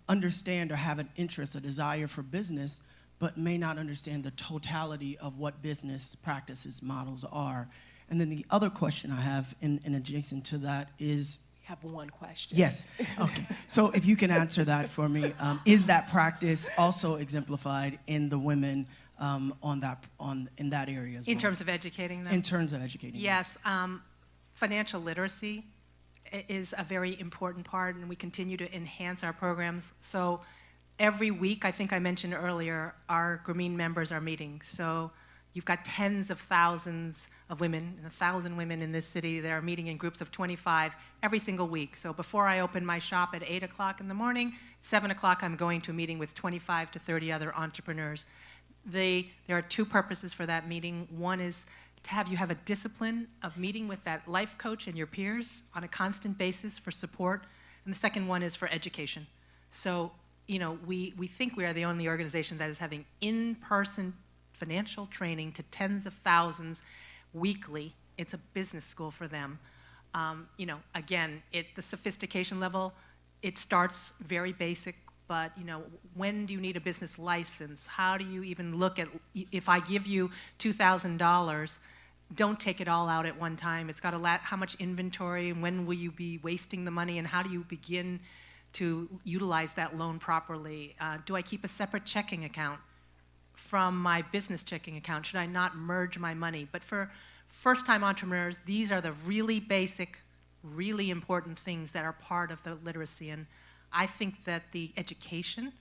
[SPEAKER 15] understand or have an interest, a desire for business, but may not understand the totality of what business practices models are? And then the other question I have in adjacent to that is,
[SPEAKER 11] have one question.
[SPEAKER 15] Yes. Okay. So if you can answer that for me, is that practice also exemplified in the women in that area as well?
[SPEAKER 12] In terms of educating them?
[SPEAKER 15] In terms of educating
[SPEAKER 12] yes. Financial literacy is a very important part, and we continue to enhance our programs. So every week, I think I mentioned earlier, our Grameen members are meeting. So you've got tens of thousands of women, 1,000 women in this city that are meeting in groups of 25 every single week. So before I open my shop at 8 o'clock in the morning, 7 o'clock I'm going to a meeting with 25 to 30 other entrepreneurs. There are two purposes for that meeting. One is to have you have a discipline of meeting with that life coach and your peers on a constant basis for support. And the second one is for education. So, we think we are the only organization that is having in-person financial training to tens of thousands weekly. It's a business school for them. Again, the sophistication level, it starts very basic, but when do you need a business license? How do you even look at, if I give you $2,000, don't take it all out at one time. It's got how much inventory, and when will you be wasting the money, and how do you begin to utilize that loan properly? Do I keep a separate checking account from my business checking account? Should I not merge my money? But for first-time entrepreneurs, these are the really basic, really important things that are part of the literacy. And I think that the education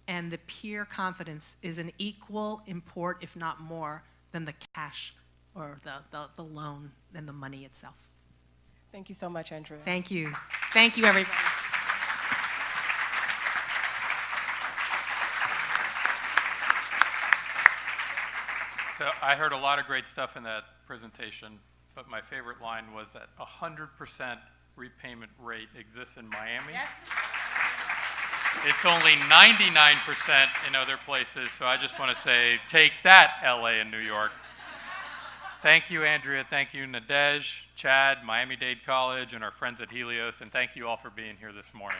[SPEAKER 12] and the peer confidence is an equal import, if not more, than the cash or the loan and the money itself.
[SPEAKER 11] Thank you so much, Andrea.
[SPEAKER 12] Thank you. Thank you, everybody.
[SPEAKER 2] So I heard a lot of great stuff in that presentation, but my favorite line was that 100% repayment rate exists in Miami.
[SPEAKER 12] Yes.
[SPEAKER 2] It's only 99% in other places, so I just want to say, take that, LA and New York. Thank you, Andrea. Thank you, Nadej, Chad, Miami-Dade College, and our friends at Helios, and thank you all for being here this morning.